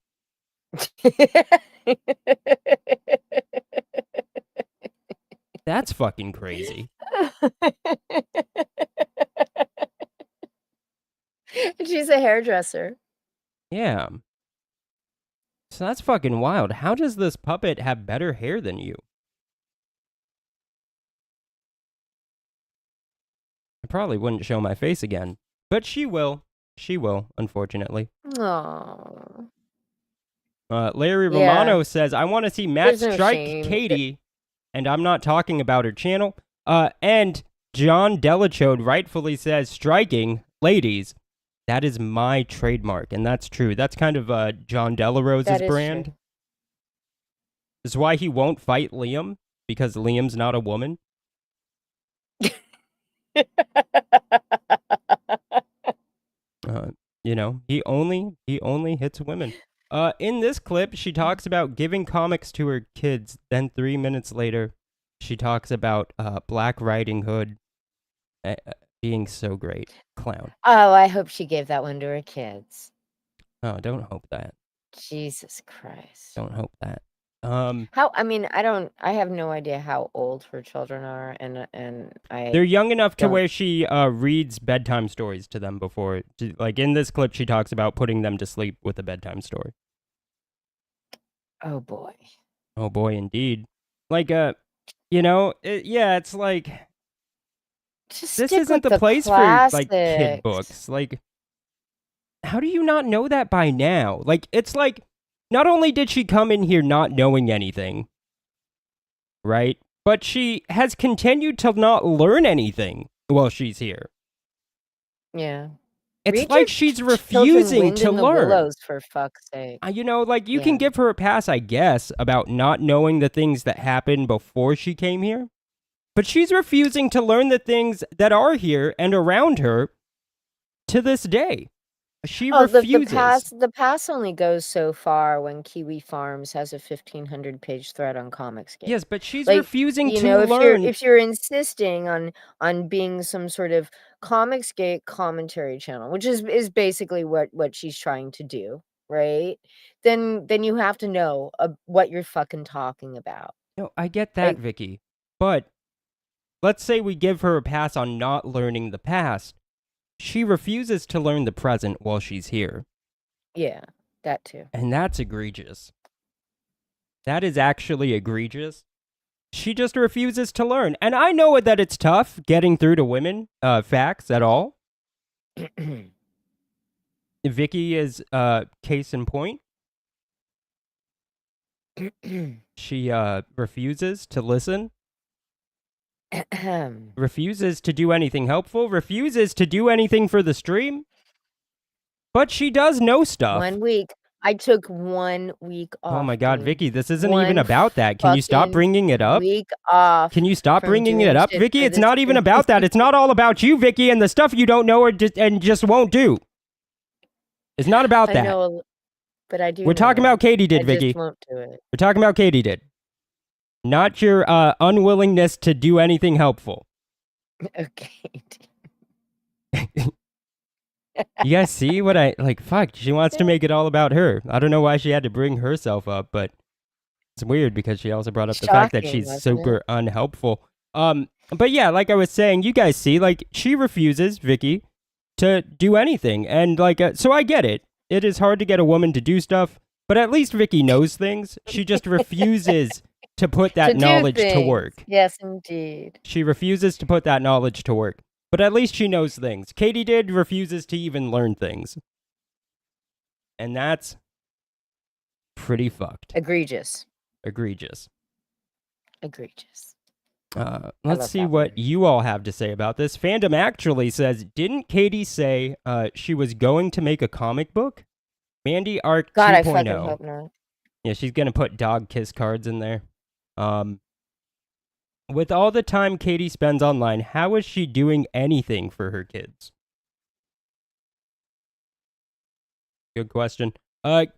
That's fucking crazy. She's a hairdresser. Yeah. So that's fucking wild. How does this puppet have better hair than you? I probably wouldn't show my face again, but she will. She will, unfortunately. Oh, Larry yeah. Romano says, I want to see Matt There's no strike shame. Katie, and I'm not talking about her channel. And John Delachode rightfully says, striking ladies. That is my trademark, and that's true. That's kind of John Delarose's That is brand. true. This is why he won't fight Liam, because Liam's not a woman. You know, he only hits women. In this clip, she talks about giving comics to her kids. Then 3 minutes later, she talks about Black Riding Hood being so great. Clown. Oh, I hope she gave that one to her kids. Oh, don't hope that. Jesus Christ. Don't hope that. I mean, I have no idea how old her children are, and they're young enough to don't- where she reads bedtime stories to them before. Like in this clip, she talks about putting them to sleep with a bedtime story. Oh boy. Oh boy, indeed. Like, you know, it's like Just this stick isn't with the place for like kid classics. books. Like, how do you not know that by now? Like, it's like not only did she come in here not knowing anything, right? But she has continued to not learn anything while she's here. Yeah. It's Read like your she's children refusing Wind to in the learn. Willows, for fuck's sake. You know, like you can Yeah. give her a pass, I guess, about not knowing the things that happened before she came here. But she's refusing to learn the things that are here and around her to this day. She refuses. The pass only goes so far when Kiwi Farms has a 1,500-page thread on Comicsgate. Yes, but she's Like, refusing you to know, learn. if you're insisting on being some sort of Comicsgate commentary channel, which is basically what she's trying to do, right? Then you have to know what you're fucking talking about. No, I get that, Like- Vicky. But let's say we give her a pass on not learning the past. She refuses to learn the present while she's here. Yeah, that too. And that's egregious. That is actually egregious. She just refuses to learn. And I know that it's tough getting through to women facts at all. Vicky is case in point. She refuses to listen. Refuses to do anything helpful. Refuses to do anything for the stream. But she does know stuff. 1 week. I took 1 week off. Oh my God, dude. Vicky, this isn't One even about that. Can you stop fucking bringing it up? Week off. Can you stop from bringing doing it up, shit Vicky? for It's this not even stream. about that. It's not all about you, Vicky, and the stuff you don't know or just won't do. It's not about I that. know, but I do. We're talking about Katydid, I Vicky. just won't do it. We're talking about Katydid. Not your unwillingness to do anything helpful. Okay. You guys see what I like? Fuck, she wants to make it all about her. I don't know why she had to bring herself up, but it's weird because she also brought up the fact that Shocking, she's wasn't super unhelpful. But yeah, like I was saying, you guys see, like she refuses, Vicky, to do anything, and like, so I get it. It is hard to get a woman to do stuff, but at least Vicky knows things. She just refuses to put that To do knowledge to things. work. Yes, indeed. She refuses to put that knowledge to work. But at least she knows things. Katydid refuses to even learn things. And that's pretty fucked. Egregious. Egregious. Egregious. Let's love see that what word. you all have to say about this. Fandom actually says, didn't Katie say she was going to make a comic book? Mandy Arc God, 2.0. I fucking hope not. Yeah, she's going to put dog kiss cards in there. With all the time Katie spends online, how is she doing anything for her kids? Good question.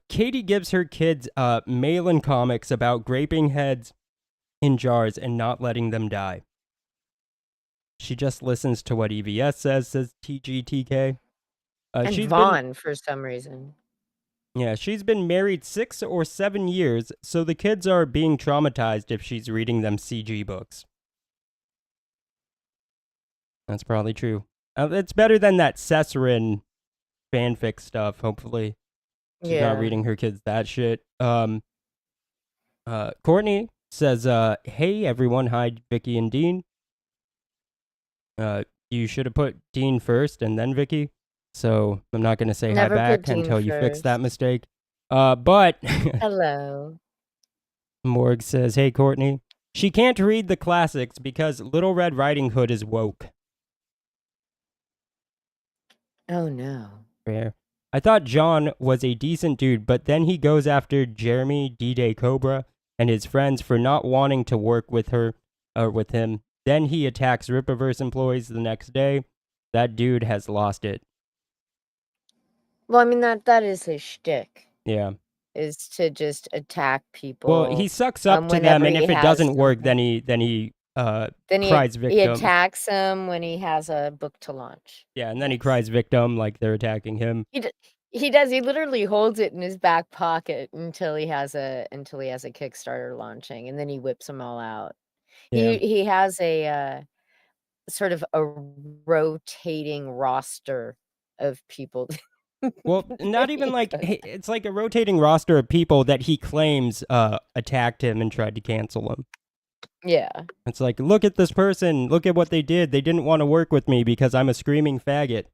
Katie gives her kids mail-in comics about graping heads in jars and not letting them die. She just listens to what EVS says TGTK. And She's Vaughn, for some reason. she's been married 6 or 7 years, so the kids are being traumatized if she's reading them CG books. That's probably true. It's better than that Cesserin fanfic stuff. Hopefully, she's not Yeah. reading her kids that shit. Courtney says, "Hey everyone, hi Vicky and Dean. You should have put Dean first and then Vicky. So I'm not gonna say Never hi put back Dean until you fix that first. mistake. But Hello. Morg says, "Hey Courtney, she can't read the classics because Little Red Riding Hood is woke." Oh no. Fair. I thought John was a decent dude, but then he goes after Jeremy D-Day Cobra and his friends for not wanting to work with her or with him. Then he attacks Rippaverse employees the next day. That dude has lost it. Well, I mean that is his shtick, Yeah. is to just attack people. Well, he sucks up to them, whenever and he if it has doesn't work, something. then he Then cries he victim. attacks them when he has a book to launch. Yeah, and then he Yes. cries victim like they're attacking him. He does. He literally holds it in his back pocket until he has a Kickstarter launching, and then he whips them all out. Yeah. He has a sort of a rotating roster of people. Well, not even like it's like a rotating roster of people that he claims attacked him and tried to cancel him. Yeah. It's like, look at this person, look at what they did. They didn't want to work with me because I'm a screaming faggot.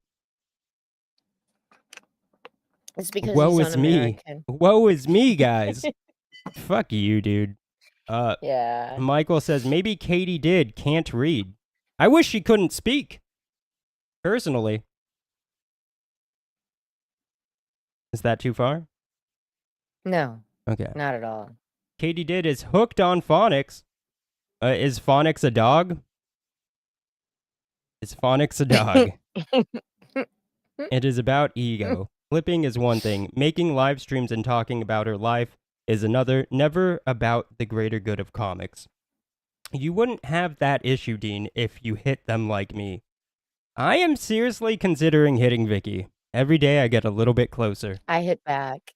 It's because Woe he's is me. un-American. Woe is me, guys. Fuck you, dude. Yeah. Michael says maybe Katydid can't read. I wish she couldn't speak. Personally. Is that too far? No, Okay. not at all. Katydid is hooked on phonics. Is phonics a dog? Is phonics a dog? It is about ego. Flipping is one thing. Making live streams and talking about her life is another. Never about the greater good of comics. You wouldn't have that issue, Dean, if you hit them like me. I am seriously considering hitting Vicky. Every day I get a little bit closer. I hit back.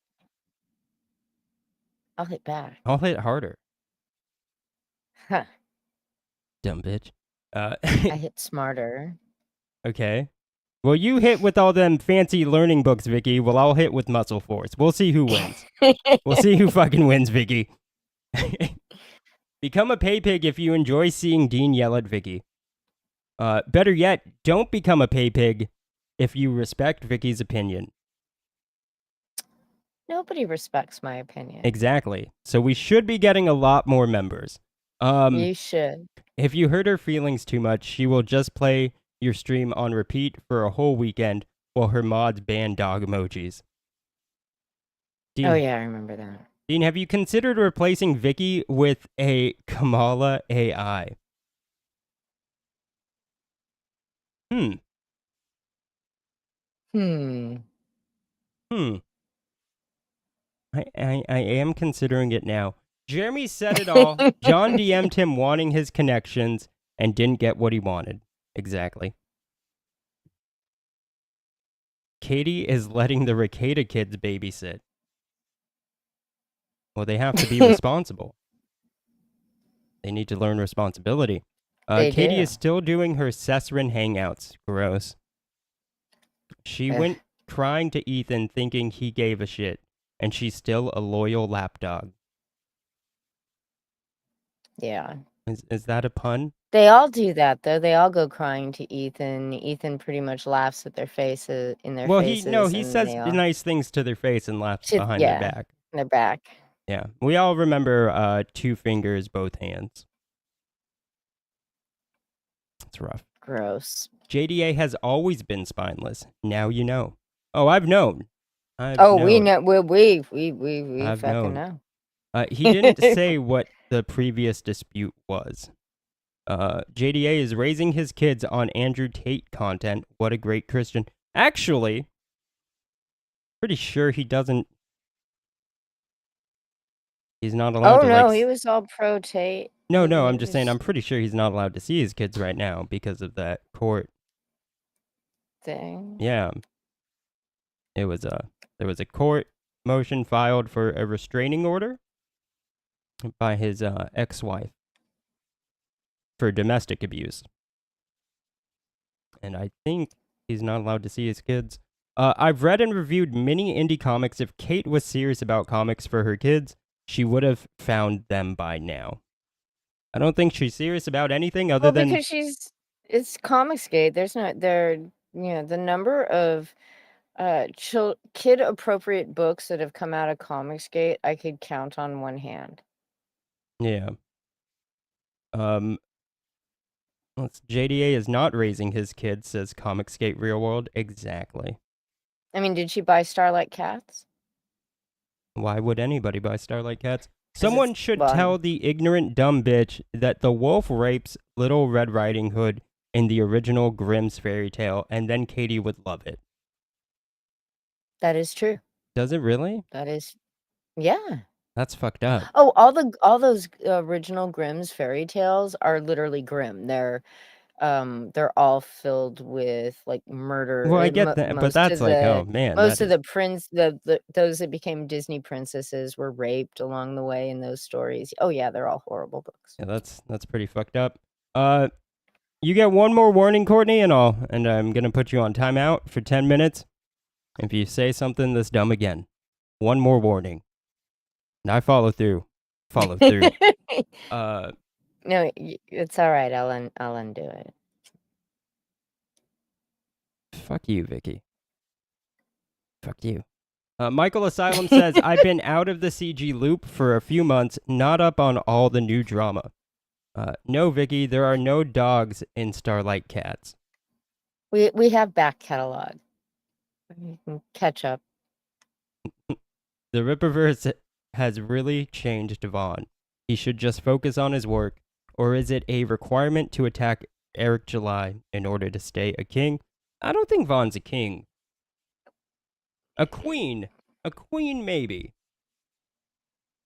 I'll hit back. I'll hit harder. Huh. Dumb bitch. I hit smarter. Okay. Well, you hit with all them fancy learning books, Vicky. Well, I'll hit with muscle force. We'll see who wins. We'll see who fucking wins, Vicky. Become a pay pig if you enjoy seeing Dean yell at Vicky. Better yet, don't become a pay pig if you respect Vicky's opinion. Nobody respects my opinion. Exactly. So we should be getting a lot more members. You should. If you hurt her feelings too much, she will just play your stream on repeat for a whole weekend while her mods ban dog emojis. Dean, Oh yeah, I remember that. Dean, have you considered replacing Vicky with a Kamala AI? Hmm. I am considering it now. Jeremy said it all. John DM'd him wanting his connections and didn't get what he wanted. Exactly. Katie is letting the Ricada kids babysit. Well, they have to be responsible. They need to learn responsibility. Katie do. is still doing her Cesrin hangouts. Gross. She went crying to Ethan thinking he gave a shit, and she's still a loyal lapdog. Yeah. Is that a pun? They all do that though. They all go crying to Ethan. Ethan pretty much laughs at their faces in their faces. He says nice things to their face and laughs behind their back. Their back. Yeah. We all remember two fingers, both hands. It's rough. Gross. JDA has always been spineless. Now you know. Oh, I've known. We know. We I've fucking known. know. He didn't say what the previous dispute was. JDA is raising his kids on Andrew Tate content. What a great Christian. Actually, pretty sure he doesn't. He's not allowed to. Oh no, he was all pro Tate. No, I'm just saying I'm pretty sure he's not allowed to see his kids right now because of that court thing. Yeah. There was a court motion filed for a restraining order by his ex-wife for domestic abuse. And I think he's not allowed to see his kids. I've read and reviewed many indie comics. If Kate was serious about comics for her kids, she would have found them by now. I don't think she's serious about anything other than because it's Comicsgate. There's no the number of kid appropriate books that have come out of Comicsgate, I could count on one hand. yeah. JDA is not raising his kids, says Comicsgate Real World. Exactly. I mean, did she buy Starlight Cats? Why would anybody buy Starlight Cats? 'Cause Someone it's should fun. tell the ignorant dumb bitch that the wolf rapes Little Red Riding Hood in the original Grimm's fairy tale, and then Katie would love it. That is true. Does it really? That is, yeah. That's fucked up. Oh, all those original Grimm's fairy tales are literally grim. They're all filled with like murder. Well, I get that, but that's like, oh man, Most that of is- the those that became Disney princesses were raped along the way in those stories. Oh yeah, they're all horrible books. yeah, that's pretty fucked up. You get one more warning, Courtney, and I'm gonna put you on timeout for 10 minutes. If you say something this dumb again, one more warning. And I follow through. Follow through. No, it's all right. I'll undo it. Fuck you, Vicky. Fuck you. Michael Asylum says, I've been out of the CG loop for a few months, not up on all the new drama. No, Vicky, there are no dogs in Starlight Cats. We have back catalog. You can catch up. The Rippaverse has really changed Vaughn. He should just focus on his work, or is it a requirement to attack Eric July in order to stay a king? I don't think Vaughn's a king. A queen maybe.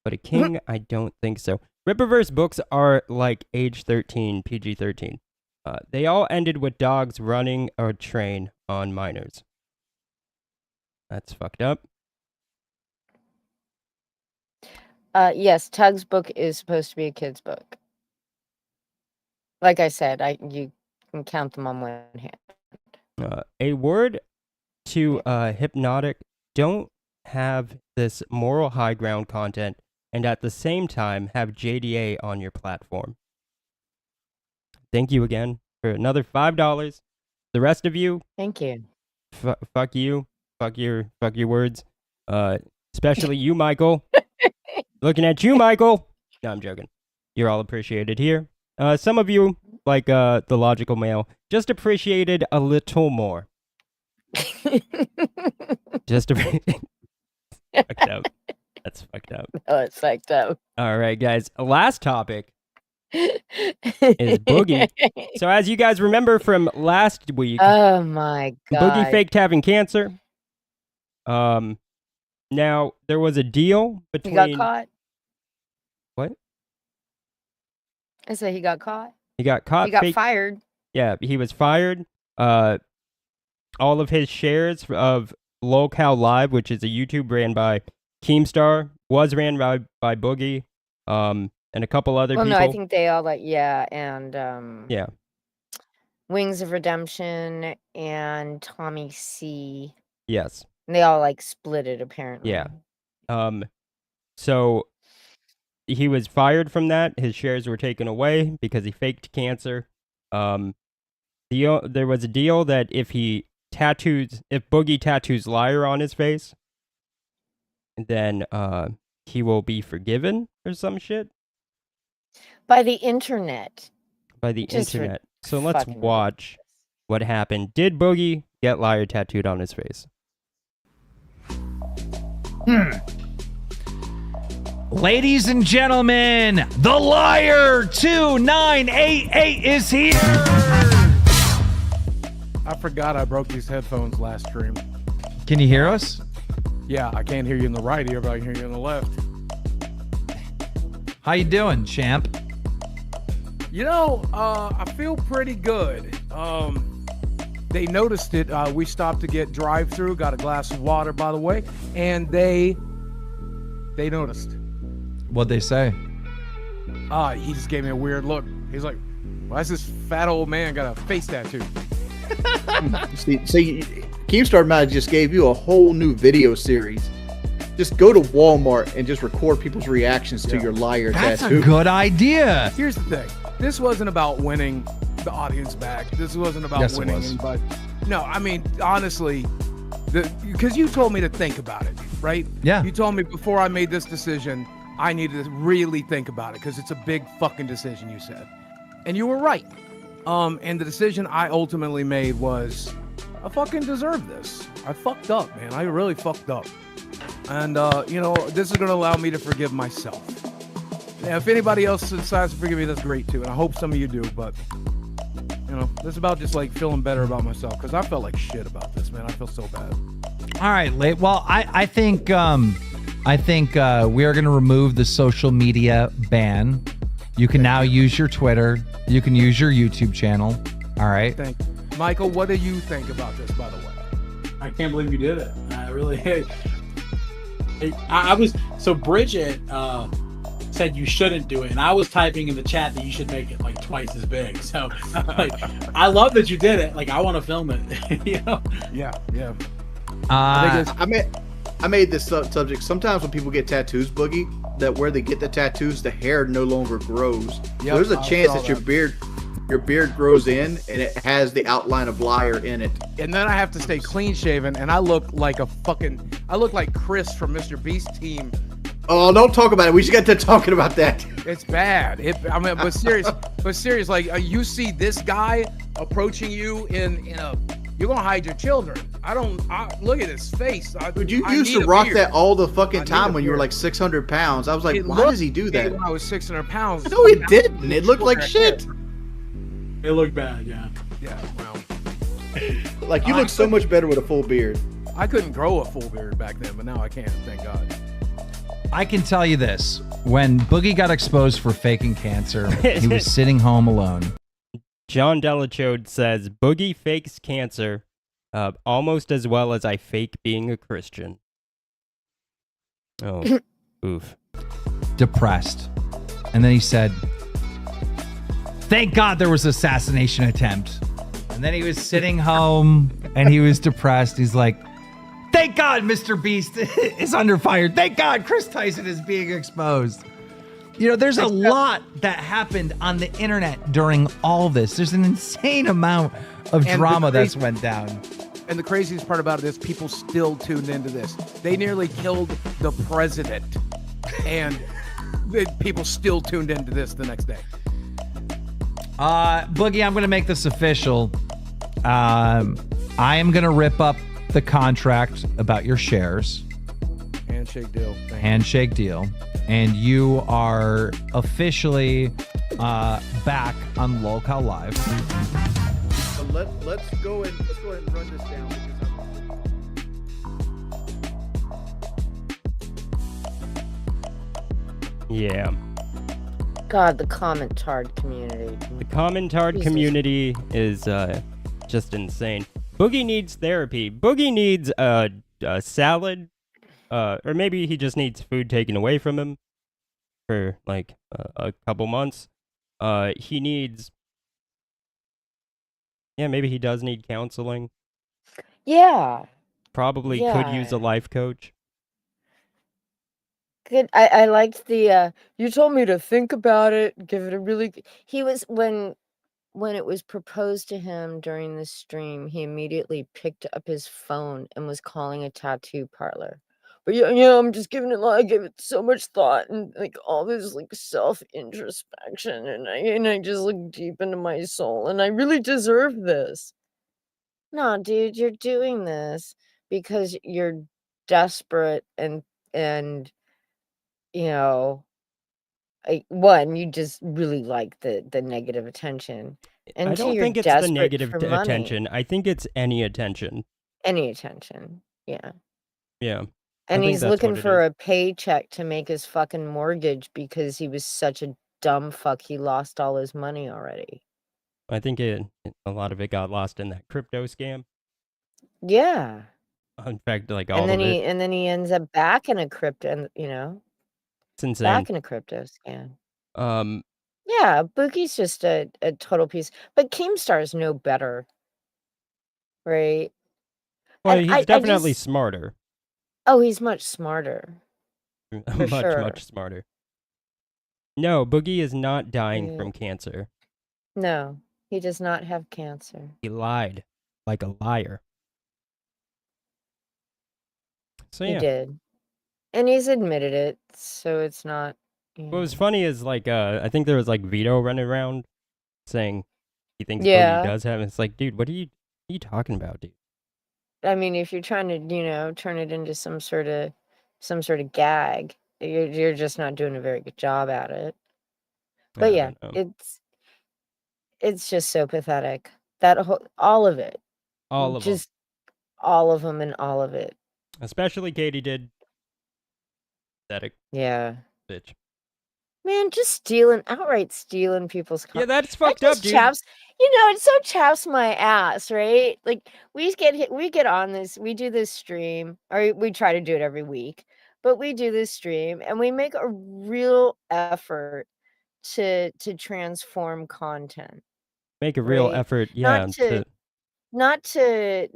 But a king, I don't think so. Rippaverse books are like age 13, PG-13. They all ended with dogs running a train on minors. That's fucked up. Yes, Tug's book is supposed to be a kid's book. Like I said, you can count them on one hand. A word to Hypnotic, don't have this moral high ground content and at the same time have JDA on your platform. Thank you again for another $5. The rest of you, Thank you. fuck you. Fuck your words. Especially you, Michael. Looking at you, Michael. No, I'm joking. You're all appreciated here. Some of you, like the logical male, just appreciated a little more. Just fucked up. That's fucked up. Oh, it's fucked up. All right, guys. Last topic is Boogie. So as you guys remember from last week, Oh my god. Boogie faked having cancer. Now there was a deal He between. got caught. What? I said he got caught. He got caught. He got fake- fired. Yeah, he was fired. All of his shares of Lolcow Live, which is a YouTube ran by Keemstar, was ran by Boogie, and a couple other Well, people. no, I think they all and Yeah. Wings of Redemption and Tommy C. Yes. And they all split it apparently. Yeah. So he was fired from that. His shares were taken away because he faked cancer. There was a deal that if Boogie tattoos liar on his face, then he will be forgiven or some shit By the internet. by the Just internet. So let's fucking watch what happened. Did Boogie get liar tattooed on his face? Ladies and gentlemen, the Liar 2988 is here. I forgot I broke these headphones last stream. Can you hear us? Yeah, I can't hear you in the right ear, but I can hear you in the left. How you doing, champ? You know, I feel pretty good. They noticed it. We stopped to get drive-through, got a glass of water, by the way, and they noticed. What'd they say? He just gave me a weird look. He's like, why is this fat old man got a face tattoo? See, Keemstar Mag just gave you a whole new video series. Just go to Walmart and just record people's reactions to your liar That's tattoo. a good idea. Here's the thing. This wasn't about winning the audience back. This wasn't about Yes, it winning was. anybody. No, I mean, honestly, because you told me to think about it, right? Yeah. You told me before I made this decision, I needed to really think about it because it's a big fucking decision, you said. And you were right. And the decision I ultimately made was, I fucking deserve this. I fucked up, man. I really fucked up. And, this is going to allow me to forgive myself. Yeah, if anybody else decides to forgive me, that's great too. And I hope some of you do. But, this is about just like feeling better about myself because I felt like shit about this, man. I feel so bad. All right, well, I think we are going to remove the social media ban. You can now use your Twitter. You can use your YouTube channel. All right. Thank you. Michael, what do you think about this, by the way? I can't believe you did it. I really. I was so Bridget said you shouldn't do it, and I was typing in the chat that you should make it like twice as big. So, like, I love that you did it. Like, I want to film it. Yeah. I made this subject. Sometimes when people get tattoos, Boogie, that where they get the tattoos, the hair no longer grows. So there's a chance that your beard grows in and it has the outline of liar in it. And then I have to stay clean shaven, and I look like I look like Chris from Mr. Beast team. Oh, don't talk about it. We just got to talking about that. It's bad. But serious. Like you see this guy approaching you in a, you're gonna hide your children. Look at his face. Dude, you used to rock that all the fucking time when you were like 600 pounds. I was like, why does he do that? When I was 600 pounds. No, it didn't. It looked like shit. It looked bad, yeah. Yeah, well. Like, you look so much better with a full beard. I couldn't grow a full beard back then, but now I can, thank God. I can tell you this. When Boogie got exposed for faking cancer, he was sitting home alone. John Delachode says, Boogie fakes cancer almost as well as I fake being a Christian. Oh, oof. Depressed. And then he said, thank God there was an assassination attempt. And then he was sitting home and he was depressed. He's like, thank God Mr. Beast is under fire. Thank God Chris Tyson is being exposed. There's a lot that happened on the internet during all this. There's an insane amount of drama that's went down. And the craziest part about it is people still tuned into this. They nearly killed the president. And people still tuned into this the next day. Boogie, I'm going to make this official. I am going to rip up the contract about your shares. Handshake deal. Handshake deal. And you are officially back on Lolcow Live. So let's go ahead and run this down Yeah. God, the commentard community. The commentard community is just insane. Boogie needs therapy. Boogie needs a salad, or maybe he just needs food taken away from him for like a couple months. He needs, maybe he does need counseling. Yeah. Probably could use a life coach. Good. I liked the you told me to think about it, give it a really he was when it was proposed to him during the stream, he immediately picked up his phone and was calling a tattoo parlor. But I'm just giving it I gave it so much thought and like all this like self introspection and I just look deep into my soul and I really deserve this. No, dude, you're doing this because you're desperate and one, you just really like the negative attention, and I two, don't you're think it's the desperate negative for money. attention. I think it's any attention. Any attention, yeah. Yeah. And think he's that's looking what it for is. a paycheck to make his fucking mortgage because he was such a dumb fuck. He lost all his money already. I think a lot of it got lost in that crypto scam. Yeah. In fact, like all And then of it. and then he ends up back in a crypto, It's insane. back in a crypto scam. Um, Yeah, Boogie's just a total piece. But Keemstar's no better. right? Well, And he's definitely just, smarter. oh, he's much smarter. For much, sure. much smarter. No, Boogie is not dying Yeah. from cancer. No, he does not have cancer. He lied like a liar. So He yeah. did. And he's admitted it, so it's not. What was funny is like I think there was like Vito running around saying he thinks Boogie Yeah. does have it. It's like, dude, what are you talking about, dude? I mean, if you're trying to, turn it into some sort of gag, you're just not doing a very good job at it. But yeah, it's just so pathetic. That all of it. All of them. Just all of them and all of it. Especially Katydid. Pathetic. Yeah. Bitch. Man, just outright stealing people's Yeah, that's fucked up, dude. Chaps, it so chaps my ass, right? Like we get on this, we do this stream, or we try to do it every week, but we do this stream and we make a real effort to transform content. Make a real right? effort, yeah. Not to,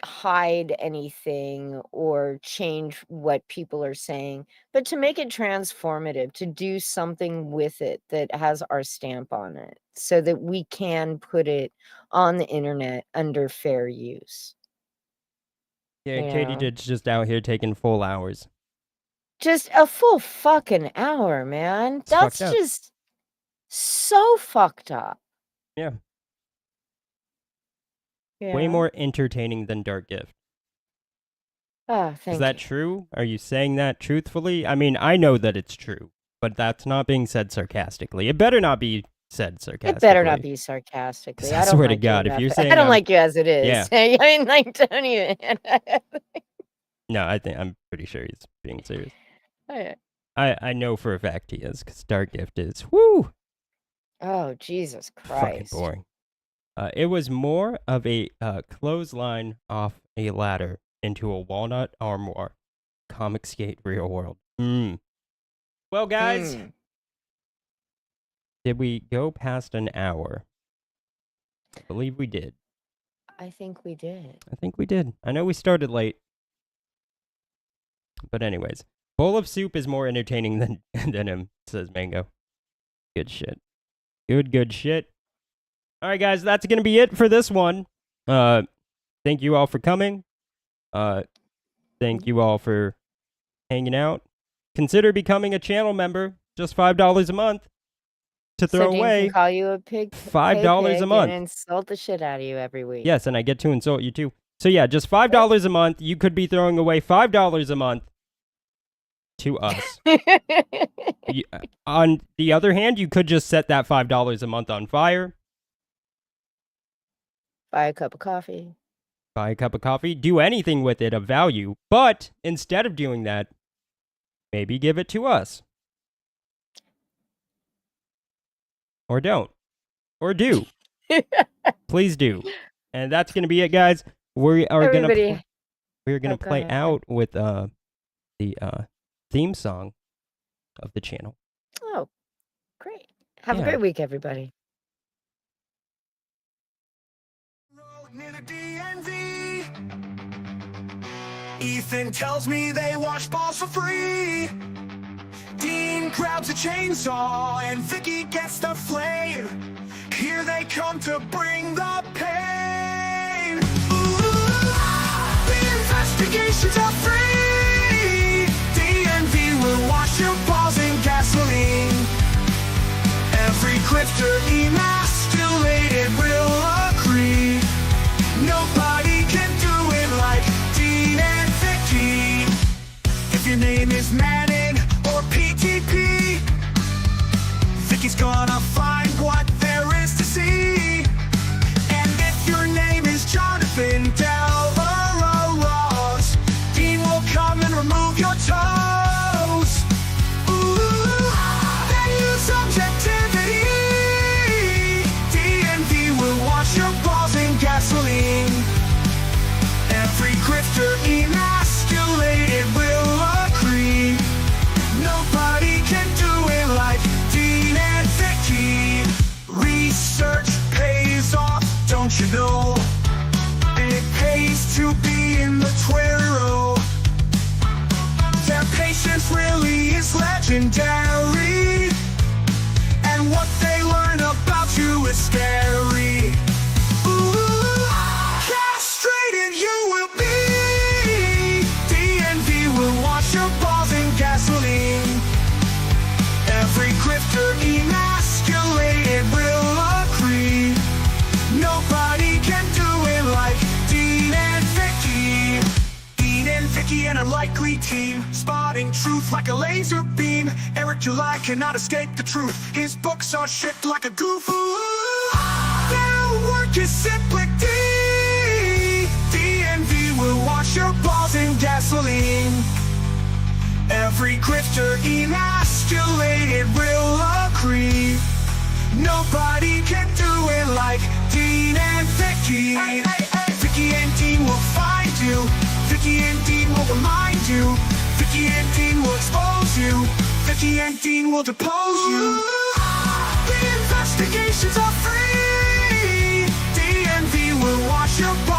hide anything or change what people are saying, but to make it transformative, to do something with it that has our stamp on it so that we can put it on the internet under fair use. Yeah, Katydid's just out here taking full hours. Just a full fucking hour, man. That's just so fucked up. Yeah. Yeah. Way more entertaining than Dark Gift. Is that true? Are you saying that truthfully? I mean, I know that it's true, but that's not being said sarcastically. It better not be said sarcastically. It better not be sarcastically. I swear to God, if you're saying I don't like you as it is. Yeah. I mean, like, don't even. No, I'm pretty sure he's being serious. Oh, yeah. I know for a fact he is, because Dark Gift is, woo! Oh, Jesus Christ. Fucking boring. It was more of a clothesline off a ladder into a walnut armoire. Comic skate real world. Well, guys, did we go past an hour? I believe we did. I think we did. I know we started late. But anyways, bowl of soup is more entertaining than him, says Mango. Good shit. Good shit. All right, guys, that's going to be it for this one. Thank you all for coming. Thank you all for hanging out. Consider becoming a channel member. Just $5 a month to throw away. Can call you a pig. $5 a month. And insult the shit out of you every week. Yes, and I get to insult you too. So yeah, just $5 a month. You could be throwing away $5 a month to us. On the other hand, you could just set that $5 a month on fire. Buy a cup of coffee. Do anything with it of value. But instead of doing that, maybe give it to us. Or don't. Or do. Please do. And that's going to be it, guys. We are going to play out with the theme song of the channel. Oh, great. Have a great week, everybody. Near the DNV. Ethan tells me they wash balls for free. Dean grabs a chainsaw and Vicky gets the flame. Here they come to bring the pain. Ooh, the investigations are free. DNV will wash your balls in gasoline. Every Clifter emasculated will agree. Nobody can do it like Dean and Vicky. If your name is Manning or PTP, Vicky's gonna find what there is to see. And if your name is Jonathan Delvaros, Dean will come and remove your toes. Ooh, they use objectivity. and what they learn about you is scary. Ooh, castrated you will be. DNV will wash your balls in gasoline. Every grifter emasculated will agree. Nobody can do it like Dean and Vicky. Dean and Vicky, an unlikely team, spotting truth like a laser beam. Eric July cannot escape the truth. His books are shit like a goof. Their work is simply D. DNV will wash your balls in gasoline. Every grifter emasculated will agree. Nobody can do it like Dean and Vicky. Vicky and Dean will find you. Vicky and Dean will remind you. Vicky and Dean will expose you. Vicky and Dean will depose you. The investigations are free. DNV will wash your body.